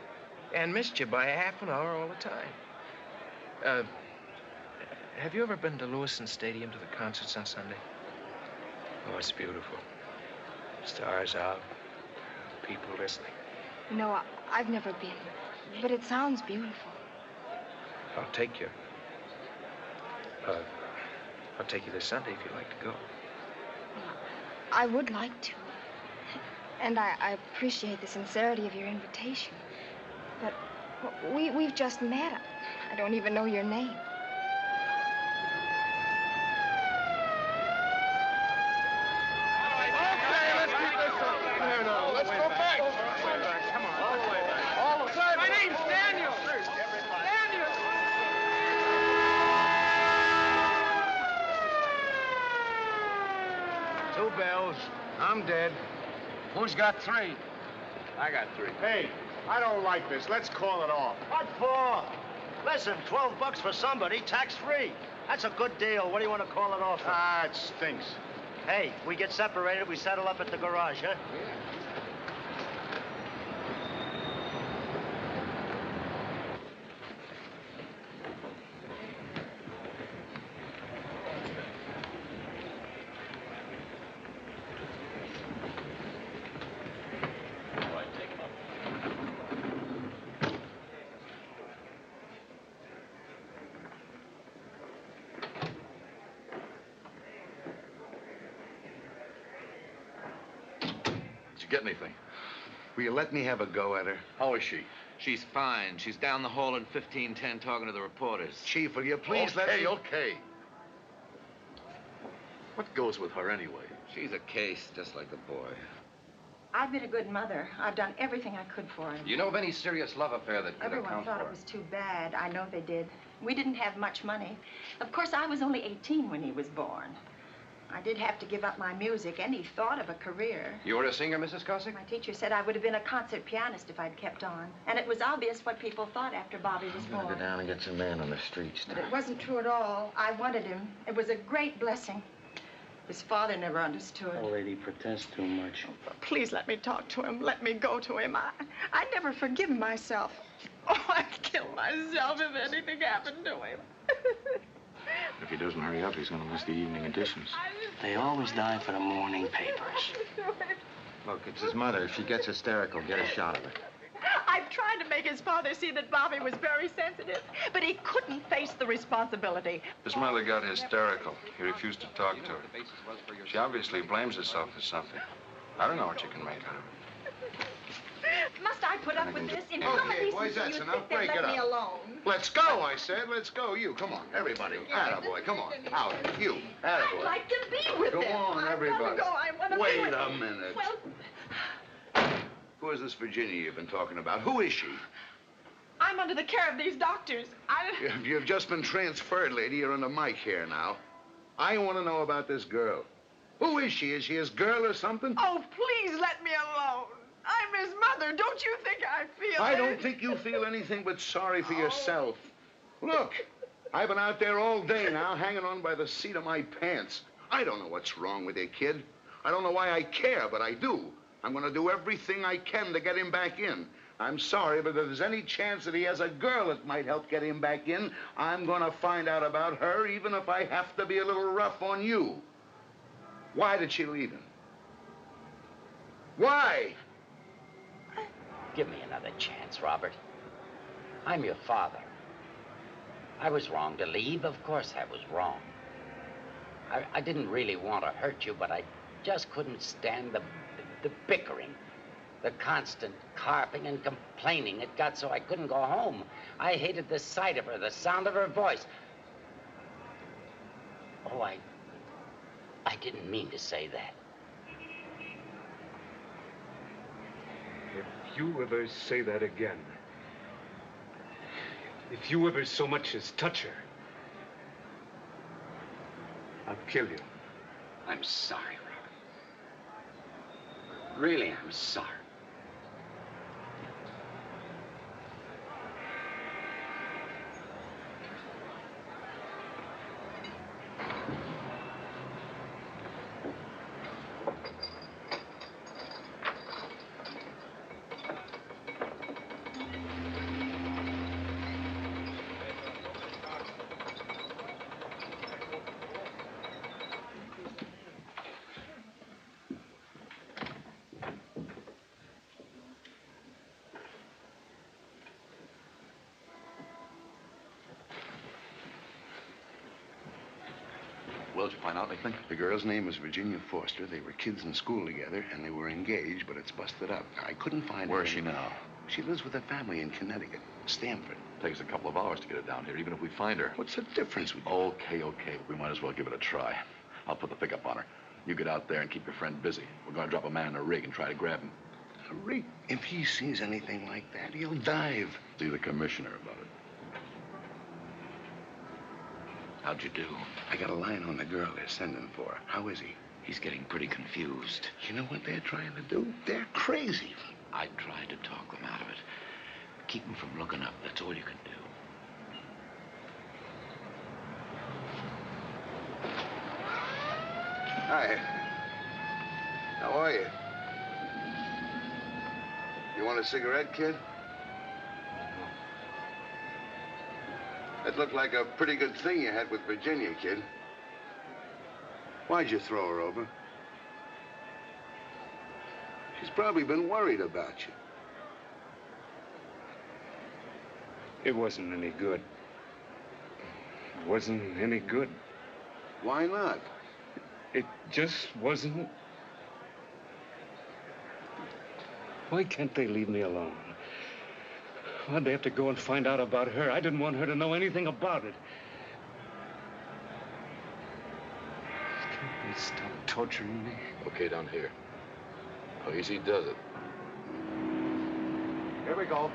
and missed you by a half an hour all the time. Have you ever been to Lewiston Stadium to the concerts on Sunday? Oh, it's beautiful. Stars out, people listening. No, I've never been, but it sounds beautiful. I'll take you. I'll take you this Sunday if you'd like to go. I would like to. And I appreciate the sincerity of your invitation. But we've just met. I don't even know your name. Let's go back. Come on. All the way back. All the way. My name's Daniel. Daniel. Two bells. I'm dead. Who's got 3? I got 3. Hey, I don't like this. Let's call it off. What for? Listen, $12 for somebody, tax-free. That's a good deal. What do you want to call it off for? Ah, it stinks. Hey, we get separated, we settle up at the garage, huh? Yeah. Did you get anything? Will you let me have a go at her? How is she? She's fine. She's down the hall in 1510 talking to the reporters. Chief, will you please let me... Okay. What goes with her anyway? She's a case, just like the boy. I've been a good mother. I've done everything I could for him. Do you know of any serious love affair that could Everyone account thought for it was too bad. I know they did. We didn't have much money. Of course, I was only 18 when he was born. I did have to give up my music, any thought of a career. You were a singer, Mrs. Cossack? My teacher said I would have been a concert pianist if I'd kept on. And it was obvious what people thought after Bobby was born. Go down and get some man on the streets. But it wasn't true at all. I wanted him. It was a great blessing. His father never understood. Old lady protests too much. Please let me talk to him. Let me go to him. I'd never forgive myself. Oh, I'd kill myself if anything happened to him. If he doesn't hurry up, he's going to miss the evening editions. They always die for the morning papers. Look, it's his mother. If she gets hysterical, get a shot of it. I've tried to make his father see that Bobby was very sensitive, but he couldn't face the responsibility. His mother got hysterical. He refused to talk to her. She obviously blames herself for something. I don't know what you can make out of it. Must I put up with this? In how Okay, many boys, do you that's think enough. they'll Break let it me up. alone? Let's go, I said. Let's go. You, come on, everybody. Attaboy, come on. Out, you. I'd Attaboy. like to be with Go them. on, I everybody. want to go. I want to Wait be with a them. minute. Well, Who is this Virginia you've been talking about? Who is she? I'm under the care of these doctors. You've just been transferred, lady. You're under my care now. I want to know about this girl. Who is she? Is she his girl or something? Oh, please let me alone. I'm his mother. Don't you think I feel I don't think you feel anything but sorry for yourself. Look, I've been out there all day now, hanging on by the seat of my pants. I don't know what's wrong with your kid. I don't know why I care, but I do. I'm going to do everything I can to get him back in. I'm sorry, but if there's any chance that he has a girl that might help get him back in, I'm going to find out about her, even if I have to be a little rough on you. Why did she leave him? Why? Give me another chance, Robert. I'm your father. I was wrong to leave. Of course I was wrong. I didn't really want to hurt you, but I just couldn't stand the bickering, the constant carping and complaining. It got so I couldn't go home. I hated the sight of her, the sound of her voice. Oh, I didn't mean to say that. If you ever say that again, if you ever so much as touch her, I'll kill you. I'm sorry, Robert. Really, I'm sorry. Well, did you find out anything? The girl's name was Virginia Foster. They were kids in school together, and they were engaged, but it's busted up. I couldn't find her. Where is she now? She lives with her family in Connecticut, Stamford. Takes a couple of hours to get her down here, even if we find her. What's the difference with you? Okay, but we might as well give it a try. I'll put the pickup on her. You get out there and keep your friend busy. We're going to drop a man in a rig and try to grab him. A rig? If he sees anything like that, he'll dive. See the commissioner about it. How'd you do? I got a line on the girl they're sending for. How is he? He's getting pretty confused. You know what they're trying to do? They're crazy. I tried to talk them out of it. Keep them from looking up. That's all you can do. Hi. How are you? You want a cigarette, kid? That looked like a pretty good thing you had with Virginia, kid. Why'd you throw her over? She's probably been worried about you. It wasn't any good. It wasn't any good. Why not? It just wasn't. Why can't they leave me alone? Why'd they have to go and find out about her? I didn't want her to know anything about it. Can't they stop torturing me? Okay, down here. How easy does it. Here we go.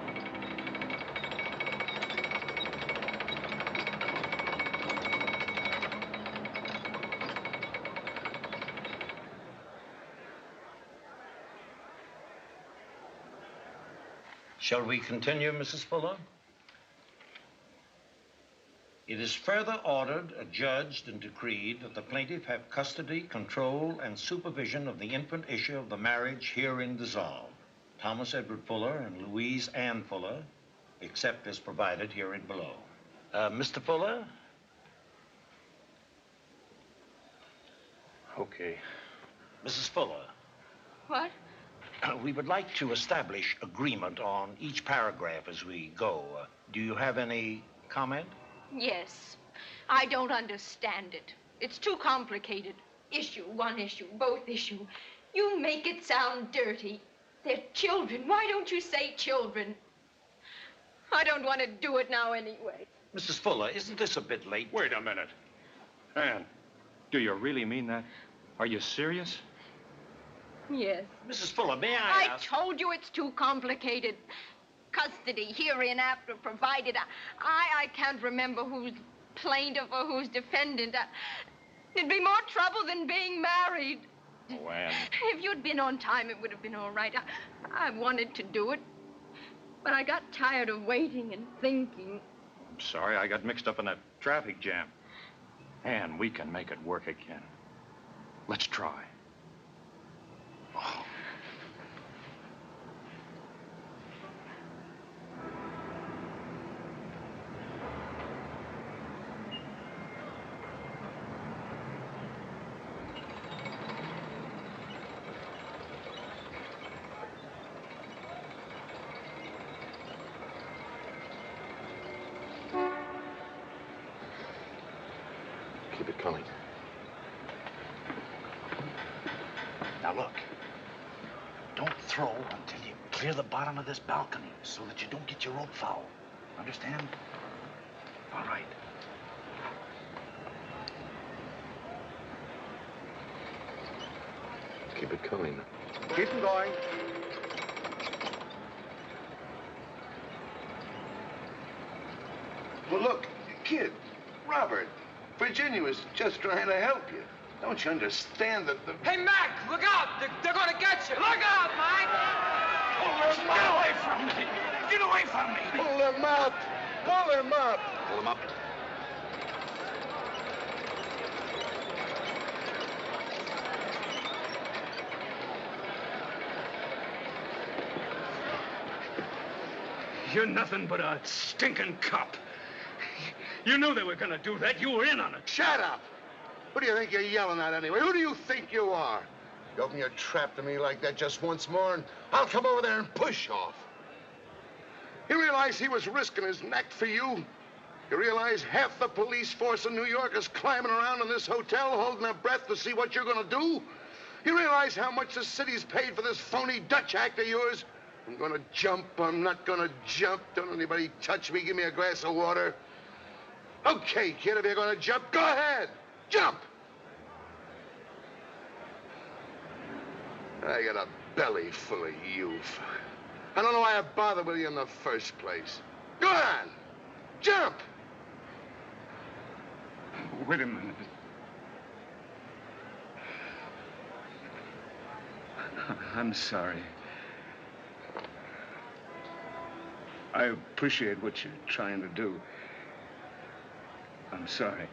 Shall we continue, Mrs. Fuller? It is further ordered, adjudged, and decreed that the plaintiff have custody, control, and supervision of the infant issue of the marriage herein dissolved, Thomas Edward Fuller and Louise Ann Fuller, except as provided herein below. Mr. Fuller, Okay. Mrs. Fuller, What? we would like to establish agreement on each paragraph as we go. Do you have any comment? Yes. I don't understand it. It's too complicated. Issue, one issue, both issue. You make it sound dirty. They're children. Why don't you say children? I don't want to do it now anyway. Mrs. Fuller, isn't this a bit late? Wait a minute. Anne, do you really mean that? Are you serious? Yes. Mrs. Fuller, may I I ask? told you it's too complicated. Custody, hereinafter provided. I can't remember who's plaintiff or who's defendant. It'd be more trouble than being married. Oh, Anne. If you'd been on time, it would have been all right. I wanted to do it, but I got tired of waiting and thinking. I'm sorry, I got mixed up in that traffic jam. Anne, we can make it work again. Let's try. Oh. Keep it coming. Now look, don't throw until you clear the bottom of this balcony so that you don't get your rope foul. Understand? All right. Keep it coming. Keep them going. Well, look, kid, Robert, Virginia was just trying to help you. Don't you understand that the... Hey, Mac, look out! They're going to get you. Look out, Mike! Get away from me! Get away from me! Pull them up! Pull them up! Pull them up. You're nothing but a stinking cop. You knew they were gonna do that. You were in on it. Shut up! Who do you think you're yelling at anyway? Who do you think you are? You open your trap to me like that just once more, and I'll come over there and push off. You realize he was risking his neck for you? You realize half the police force in New York is climbing around in this hotel, holding their breath to see what you're gonna do? You realize how much the city's paid for this phony Dutch act of yours? I'm gonna jump. I'm not gonna jump. Don't anybody touch me. Give me a glass of water. Okay, kid, if you're gonna jump, go ahead. Jump! I got a belly full of youth. I don't know why I bothered with you in the first place. Go on! Jump! Wait a minute. I'm sorry. I appreciate what you're trying to do. I'm sorry.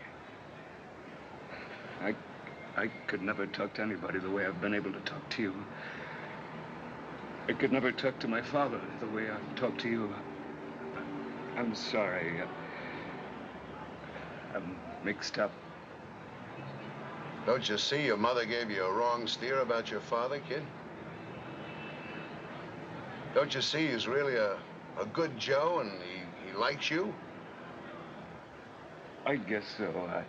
I could never talk to anybody the way I've been able to talk to you. I could never talk to my father the way I've talked to you. I'm sorry. I'm mixed up. Don't you see your mother gave you a wrong steer about your father, kid? Don't you see he's really a good Joe and he likes you? I guess so.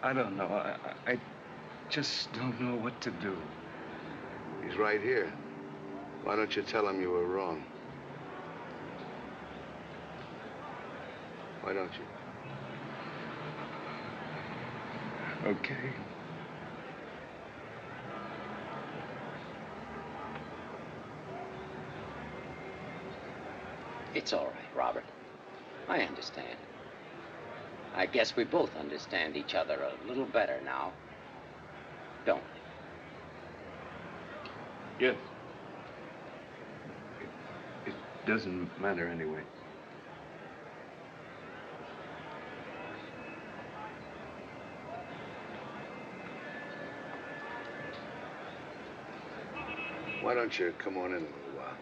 I don't know. I just don't know what to do. He's right here. Why don't you tell him you were wrong? Why don't you? Okay. It's all right, Robert. I understand. I guess we both understand each other a little better now, don't we? Yes. It doesn't matter anyway. Why don't you come on in a little while?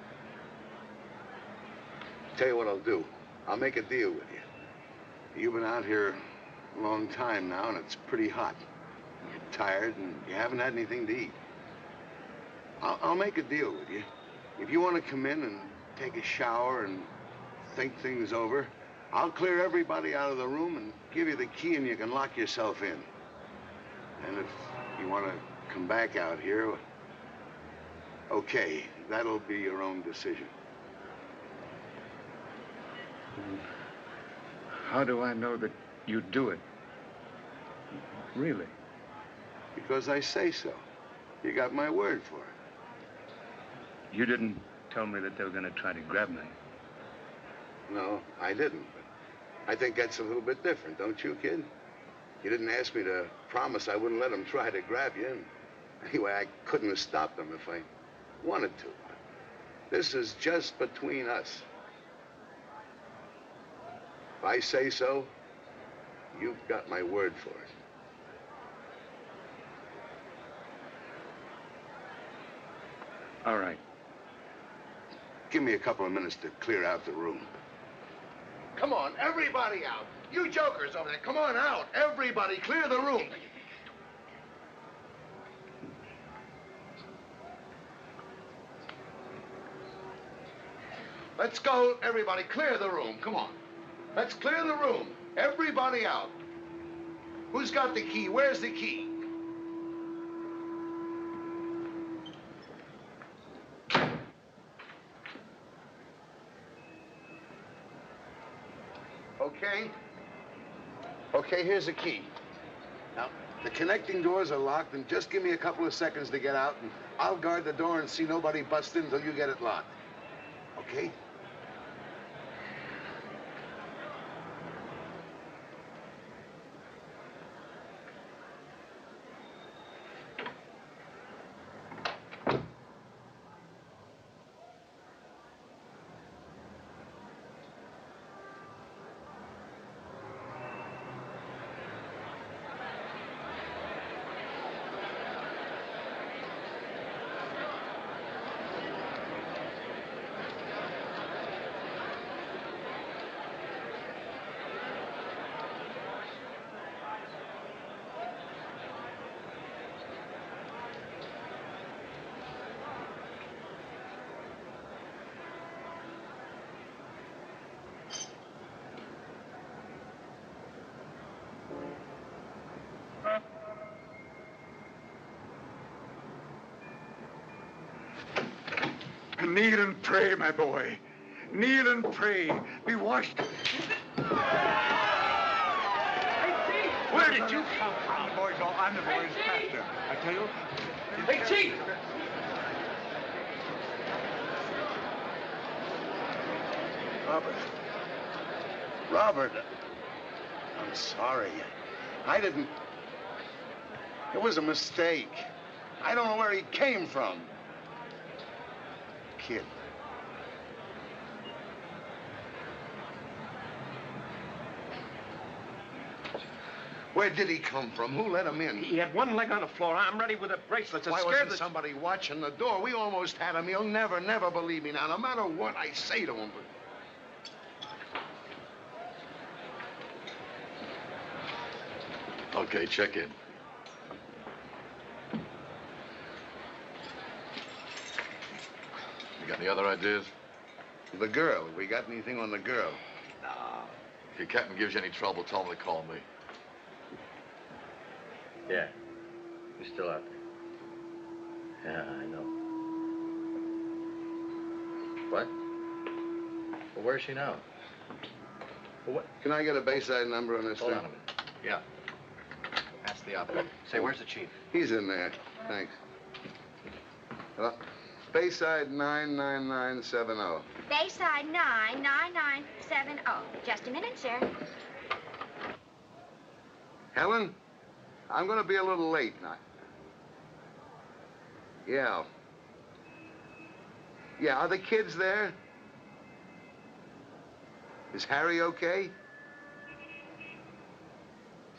Tell you what I'll do. I'll make a deal with you. You've been out here a long time now, and it's pretty hot. tired and you haven't had anything to eat. I'll make a deal with you. If you want to come in and take a shower and think things over, I'll clear everybody out of the room and give you the key and you can lock yourself in. And if you want to come back out here, okay, that'll be your own decision. How do I know that you'd do it? Really? Because I say so. You got my word for it. You didn't tell me that they were going to try to grab me. No, I didn't. But I think that's a little bit different, don't you, kid? You didn't ask me to promise I wouldn't let them try to grab you. And anyway, I couldn't have stopped them if I wanted to. This is just between us. If I say so, you've got my word for it. All right. Give me a couple of minutes to clear out the room. Come on, everybody out. You jokers over there, come on out. Everybody, clear the room. Let's go, everybody, clear the room. Come on. Let's clear the room. Everybody out. Who's got the key? Where's the key? Okay? Okay, here's the key. Now, the connecting doors are locked, and just give me a couple of seconds to get out, and I'll guard the door and see nobody bust in until you get it locked. Okay? Kneel and pray, my boy. Kneel and pray. Be washed. Where did you come from? I'm the boy's pastor. I tell you. Hey, Chief! Robert, I'm sorry. I didn't... It was a mistake. I don't know where he came from. Kid. Where did he come from? Who let him in? He had one leg on the floor, arm ready with a bracelet. Why wasn't somebody watching the door? We almost had him. He'll never, never believe me now, no matter what I say to him. Okay, check in. You got any other ideas? The girl. We got anything on the girl? Nah. If your captain gives you any trouble, tell him to call me. Yeah. You're still out there. Yeah, I know. What? Well, where's she now? Well, what? Can I get a Bayside number on this Hold thing? on a minute. Yeah. Ask the operator. Say, where's the chief? He's in there. Thanks. Hello? Bayside 99970. Bayside 99970. Just a minute, sir. Helen? I'm going to be a little late now. Yeah. Yeah, are the kids there? Is Harry okay?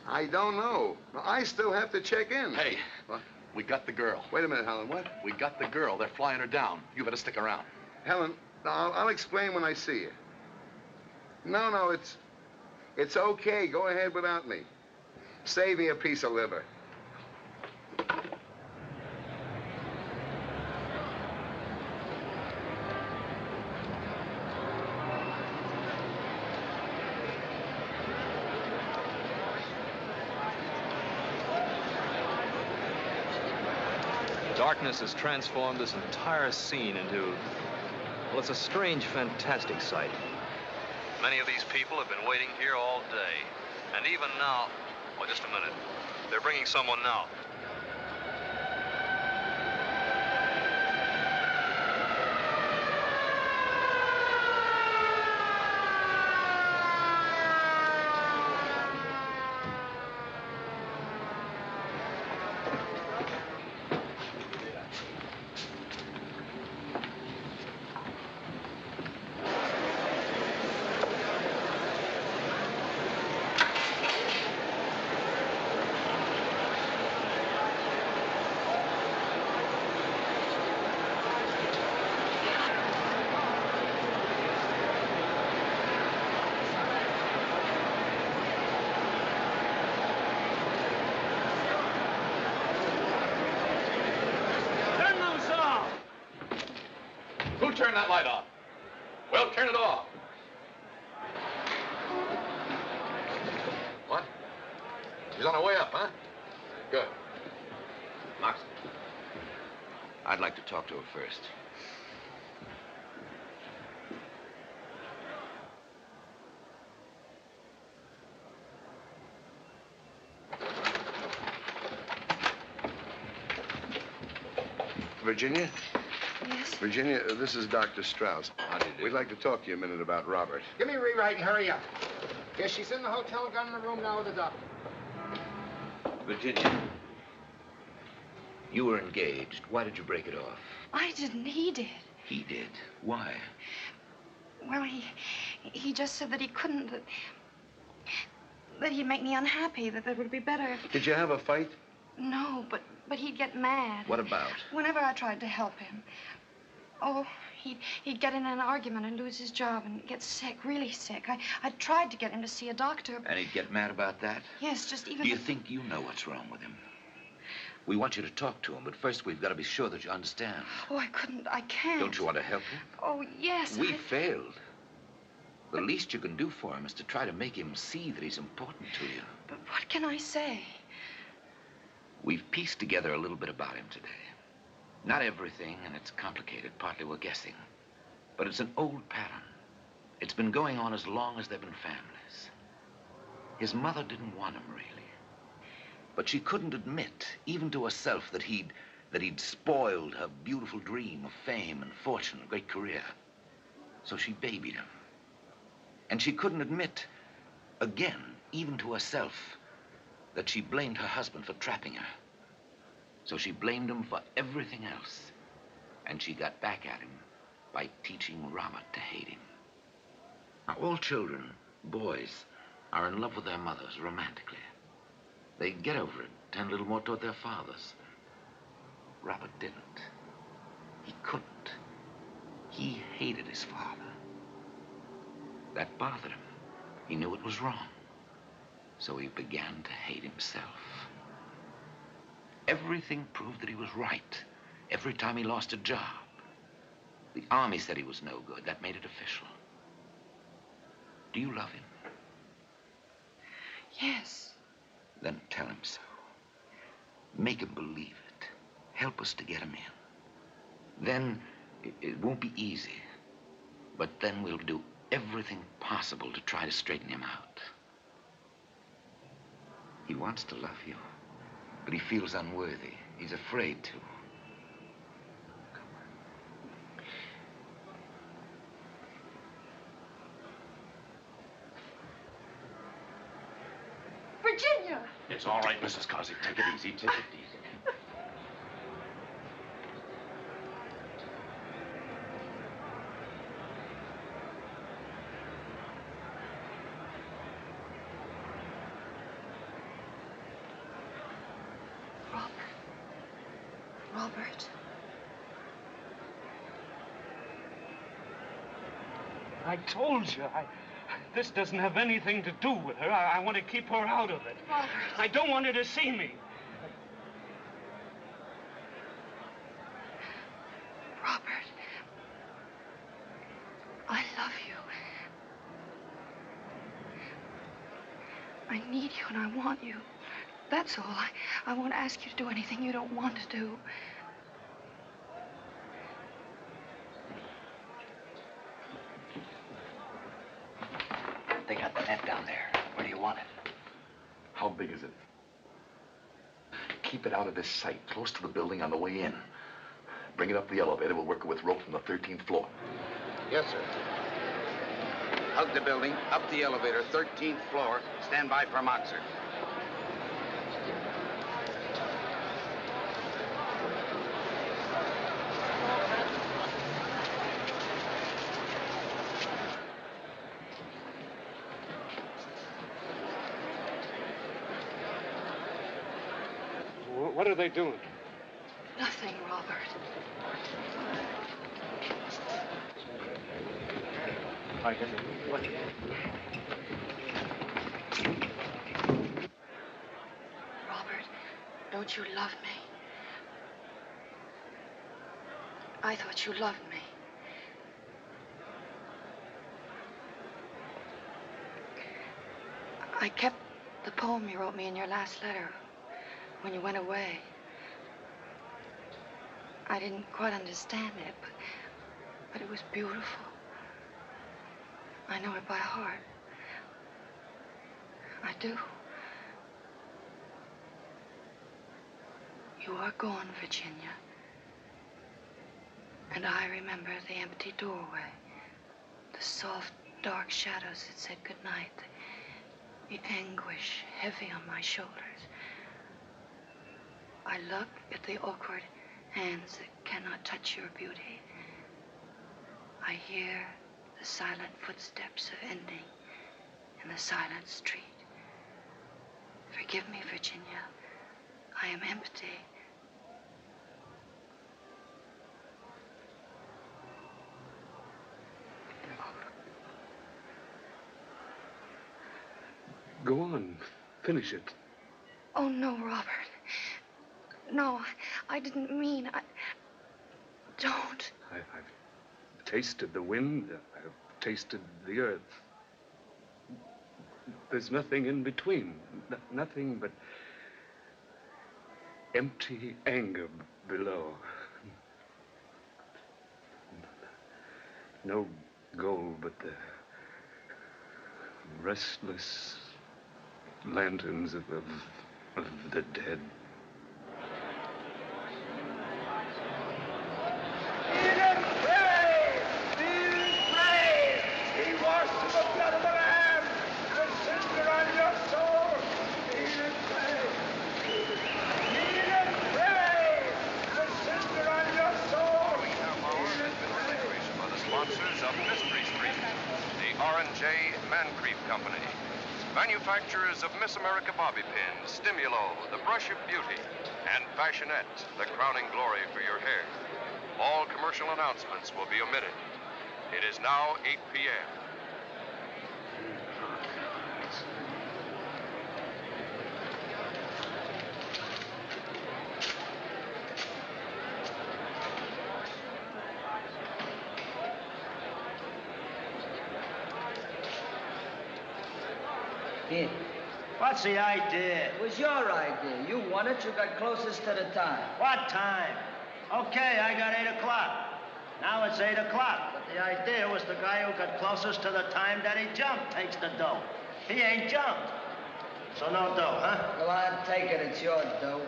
I don't know. I still have to check in. Hey, what? We got the girl. Wait a minute, Helen, what? We got the girl. They're flying her down. You better stick around. Helen, I'll explain when I see you. No, it's okay. Go ahead without me. Save me a piece of liver. darkness has transformed this entire scene into, well, it's a strange, fantastic sight. Many of these people have been waiting here all day. And even now, oh, just a minute. They're bringing someone now. Who turned that light on? Well, turn it off. What? He's on the way up, huh? Good. Moxie, I'd like to talk to her first. Virginia? Yes? Virginia, this is Dr. Strauss. How do you do? We'd like to talk to you a minute about Robert. Give me a rewrite and hurry up. Yes, she's in the hotel, got in the room now with the doctor. Virginia, you were engaged. Why did you break it off? I didn't. He did. He did. Why? Well, he just said that he couldn't, that he'd make me unhappy, that it would be better if... Did you have a fight? No, but he'd get mad. What about? Whenever I tried to help him. Oh, he'd get in an argument and lose his job and get sick, really sick. I tried to get him to see a doctor. And he'd get mad about that? Yes, just even... Do you think you know what's wrong with him? We want you to talk to him, but first we've got to be sure that you understand. Oh, I can't. Don't you want to help him? Oh, yes. We failed. The least you can do for him is to try to make him see that he's important to you. But what can I say? We've pieced together a little bit about him today. Not everything, and it's complicated. Partly we're guessing. But it's an old pattern. It's been going on as long as there have been families. His mother didn't want him, really. But she couldn't admit, even to herself, that he'd spoiled her beautiful dream of fame and fortune, a great career. So she babied him. And she couldn't admit, again, even to herself, that she blamed her husband for trapping her. So she blamed him for everything else. And she got back at him by teaching Robert to hate him. Now, all children, boys, are in love with their mothers romantically. They get over it, tend a little more toward their fathers. Robert didn't. He couldn't. He hated his father. That bothered him. He knew it was wrong. So he began to hate himself. Everything proved that he was right. Every time he lost a job. The army said he was no good. That made it official. Do you love him? Yes. Then tell him so. Make him believe it. Help us to get him in. Then it won't be easy. But then we'll do everything possible to try to straighten him out. He wants to love you, but he feels unworthy. He's afraid to. Virginia! It's all right, Mrs. Cossack. Take it easy. Take it easy. Robert. I told you, this doesn't have anything to do with her. I want to keep her out of it. Robert. I don't want her to see me. Robert. I love you. I need you and I want you. That's all. I won't ask you to do anything you don't want to do. got the net down there. Where do you want it? How big is it? Keep it out of his sight, close to the building on the way in. Bring it up the elevator. We'll work it with rope from the 13th floor. Yes, sir. Hug the building, up the elevator, 13th floor. Stand by for Moxer. What are they doing? Nothing, Robert. What? Robert, don't you love me? I thought you loved me. I kept the poem you wrote me in your last letter when you went away. I didn't quite understand it, but it was beautiful. I know it by heart. I do. You are gone, Virginia. And I remember the empty doorway, the soft, dark shadows that said goodnight, the anguish heavy on my shoulders. I look at the awkward hands that cannot touch your beauty. I hear the silent footsteps of ending in the silent street. Forgive me, Virginia. I am empty. Go on. Finish it. Oh, no, Robert. No, I didn't mean. Don't. I've tasted the wind. I've tasted the earth. There's nothing in between. Nothing but empty anger below. No goal but the restless lanterns of the dead. Sponsors of Mystery Street, the R&J Mancreef Company, manufacturers of Miss America bobby pins, Stimulo, the brush of beauty, and Fashionette, the crowning glory for your hair. All commercial announcements will be omitted. It is now 8 p.m. Kid. What's the idea? It was your idea. You won it. You got closest to the time. What time? Okay, I got 8 o'clock. Now it's 8 o'clock. But the idea was the guy who got closest to the time that he jumped takes the dough. He ain't jumped. So no dough, huh? Go on, take it. It's your dough.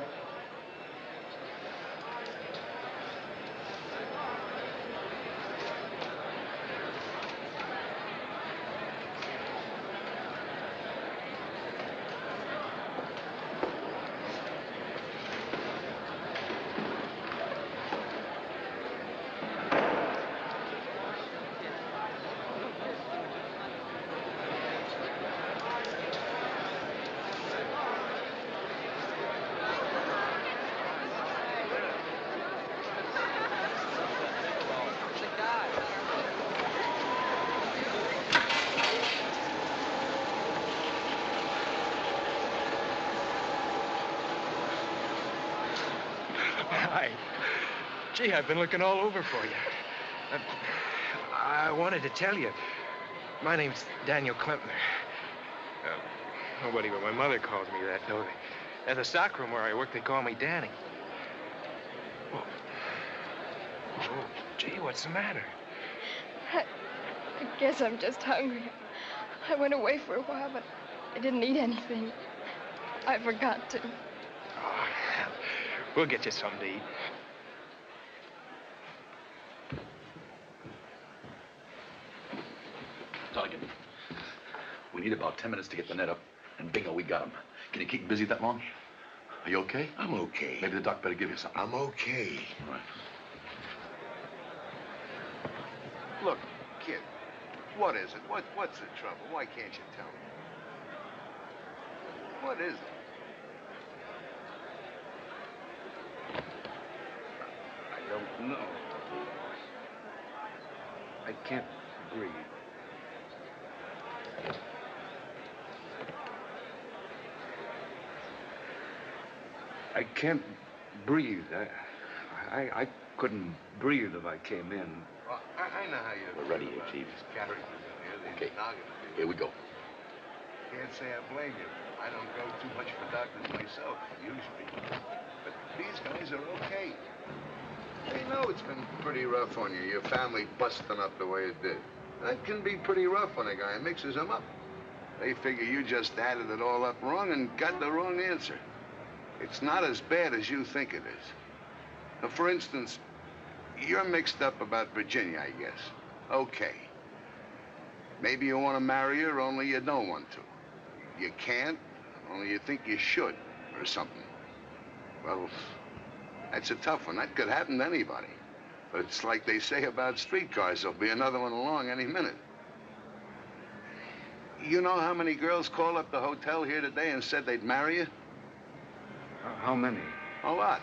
Hi. Gee, I've been looking all over for you. I wanted to tell you, my name's Daniel Klempner. Nobody but my mother calls me that, though. At the stockroom where I work, they call me Danny. Oh, gee, what's the matter? I guess I'm just hungry. I went away for a while, but I didn't eat anything. I forgot to. Oh, we'll get you something to eat. Donegan, we need about 10 minutes to get the net up, and bingo, we got him. Can you keep busy that long? Are you okay? I'm okay. Maybe the doc better give you something. I'm okay. All right. Look, kid, what is it? What's the trouble? Why can't you tell me? What is it? I don't know. I can't breathe. I can't breathe. I couldn't breathe if I came in. Well, I know how you We're ready here, Chief. These characters in here, Okay. these noggin people. Here we go. Can't say I blame you. I don't go too much for doctors myself, usually. But these guys are okay. They know it's been pretty rough on you, your family busting up the way it did. That can be pretty rough on a guy who mixes them up. They figure you just added it all up wrong and got the wrong answer. It's not as bad as you think it is. Now, for instance, you're mixed up about Virginia, I guess. Okay. Maybe you want to marry her, only you don't want to. You can't, only you think you should, or something. Well, that's a tough one. That could happen to anybody. But it's like they say about streetcars. There'll be another one along any minute. You know how many girls called up the hotel here today and said they'd marry you? How many? A lot.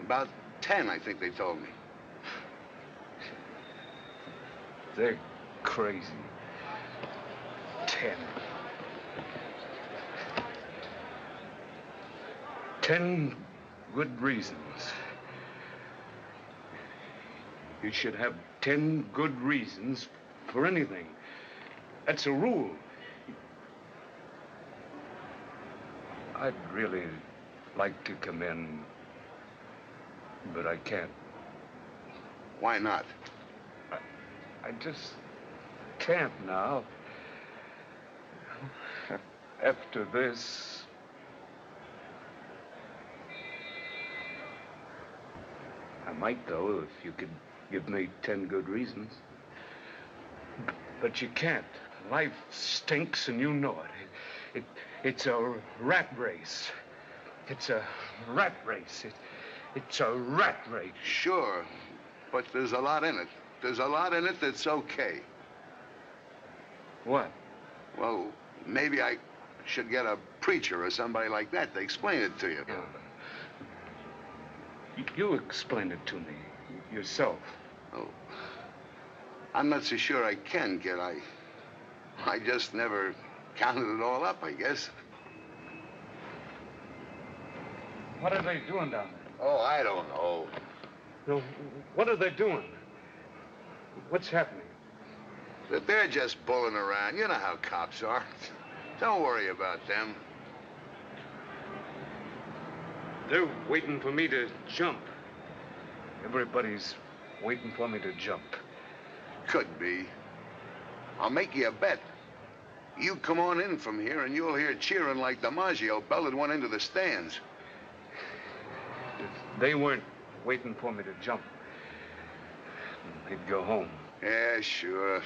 About 10, I think they told me. They're crazy. 10. 10 good reasons. You should have 10 good reasons for anything. That's a rule. I'd really like to come in, but I can't. Why not? I just can't now. After this, I might, though, if you could give me 10 good reasons. But you can't. Life stinks, and you know it. It's a rat race. It's a rat race. It's a rat race. Sure, but there's a lot in it. There's a lot in it that's okay. What? Well, maybe I should get a preacher or somebody like that to explain it to you. You explain it to me yourself. Oh, I'm not so sure I can, kid. I just never counted it all up, I guess. What are they doing down there? Oh, I don't know. No, what are they doing? What's happening? But they're just bulling around. You know how cops are. Don't worry about them. They're waiting for me to jump. Everybody's waiting for me to jump. Could be. I'll make you a bet. You come on in from here and you'll hear cheering like DiMaggio belted one into the stands. If they weren't waiting for me to jump, they'd go home. Yeah, sure.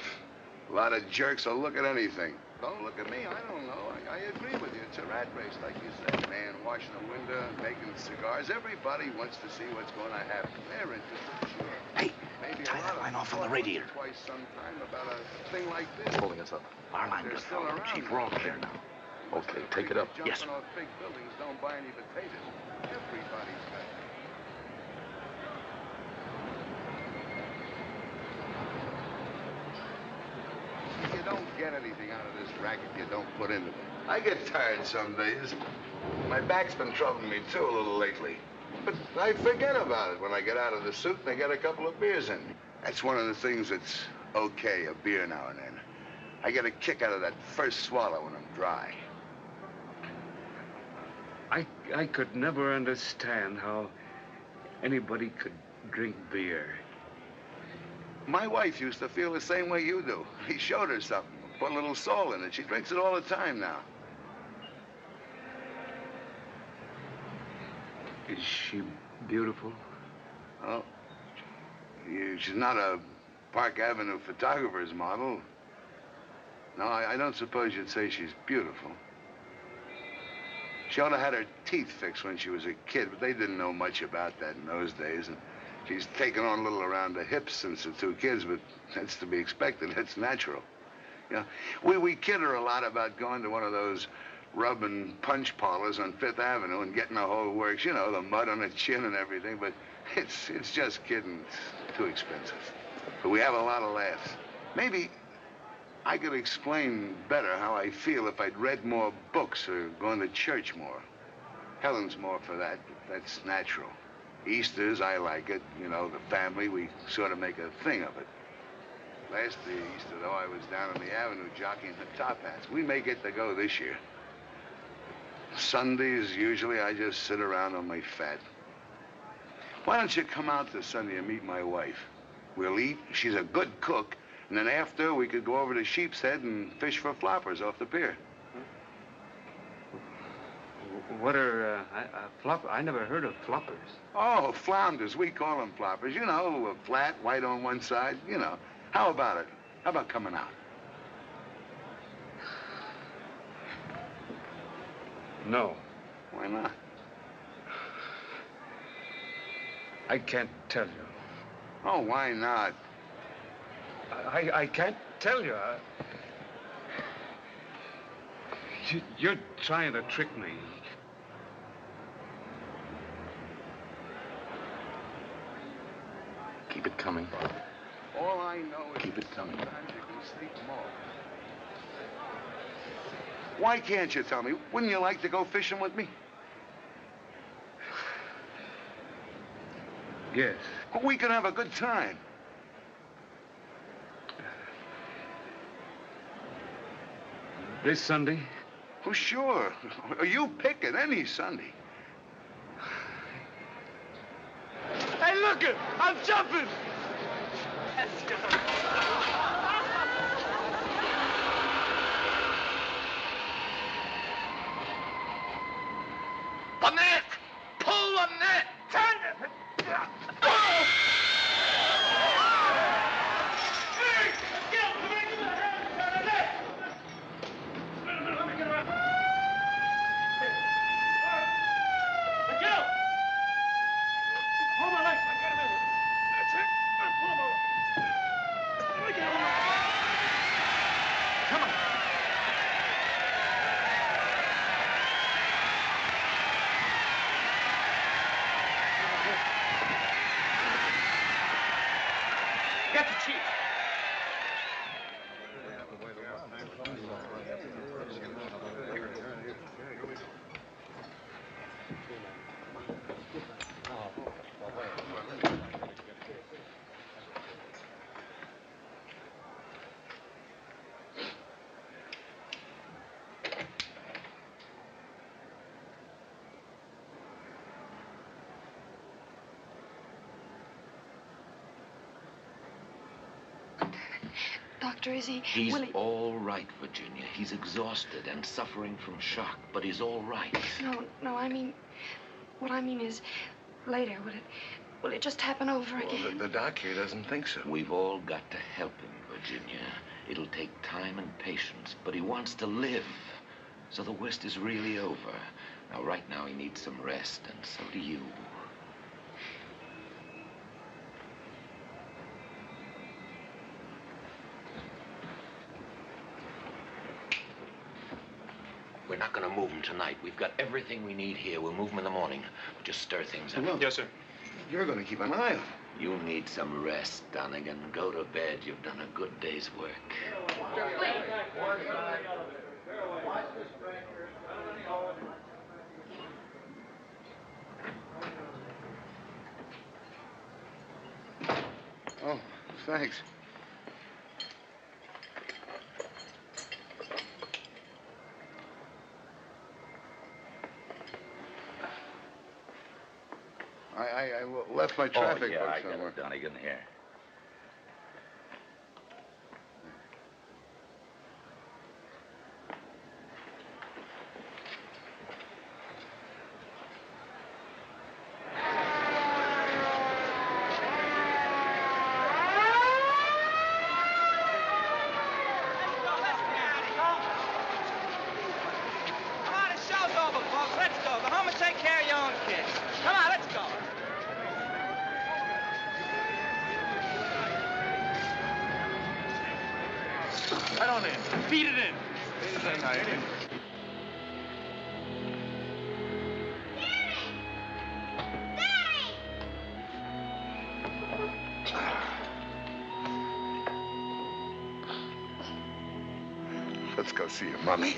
A lot of jerks will look at anything. Don't look at me, I don't know. I agree with you. It's a rat race, like you said. Man washing a window, making cigars. Everybody wants to see what's going to happen. They're interested, sure. Hey, maybe tie that line off on the radiator. Twice sometime about a thing like this. Holding us up. Our line They're just still fell. around. Chief, we're all clear now. Okay, take it up. Yes, Jumping off big buildings don't buy any potatoes. Everybody's got it. You don't get anything out of this racket you don't put into it. I get tired some days. My back's been troubling me, too, a little lately. But I forget about it when I get out of the suit and I get a couple of beers in me. That's one of the things that's okay, a beer now and then. I get a kick out of that first swallow when I'm dry. I could never understand how anybody could drink beer. My wife used to feel the same way you do. He showed her something. put a little salt in it. She drinks it all the time now. Is she beautiful? Well, she's not a Park Avenue photographer's model. No, I don't suppose you'd say she's beautiful. She ought to have had her teeth fixed when she was a kid, but they didn't know much about that in those days. And she's taken on a little around the hips since the 2 kids, but that's to be expected. That's natural. You know, we kid her a lot about going to one of those rub and punch parlors on Fifth Avenue and getting the whole works. You know, the mud on the chin and everything, but it's just kidding. It's too expensive. But we have a lot of laughs. Maybe I could explain better how I feel if I'd read more books or gone to church more. Helen's more for that, but that's natural. Easter's, I like it. You know, the family, we sort of make a thing of it. Last Easter, though, I was down on the avenue jockeying the top hats. We may get to go this year. Sundays, usually, I just sit around on my fat. Why don't you come out this Sunday and meet my wife? We'll eat. She's a good cook. And then after, we could go over to Sheep's Head and fish for floppers off the pier. What are flopper? I never heard of floppers. Oh, flounders. We call them floppers. You know, flat, white on one side. You know. How about it? How about coming out? No. Why not? I can't tell you. Oh, why not? I can't tell you. You're trying to trick me. Keep it coming. All I know is keep it coming. Sometimes you can sneak them off. Why can't you tell me? Wouldn't you like to go fishing with me? Yes. We could have a good time. This Sunday? Oh, sure. You pick it any Sunday. Hey, look it! I'm jumping! Let's go. The net! Pull the net! Turn it! Get the chief. Doctor, is he... He's all right, Virginia. He's exhausted and suffering from shock, but he's all right. No, I mean... What I mean is, later, will it just happen over again? The doc here doesn't think so. We've all got to help him, Virginia. It'll take time and patience, but he wants to live. So the worst is really over. Now, right now, he needs some rest, and so do you. We're not going to move him tonight. We've got everything we need here. We'll move him in the morning. We'll just stir things up. Yes, sir. You're going to keep an eye on him. You need some rest, Donegan. Go to bed. You've done a good day's work. Oh, thanks. I left my traffic book I somewhere. got it, Donegan, here. Right on in. Feed it in. Feed it in, Ivy. Let's go see your mommy.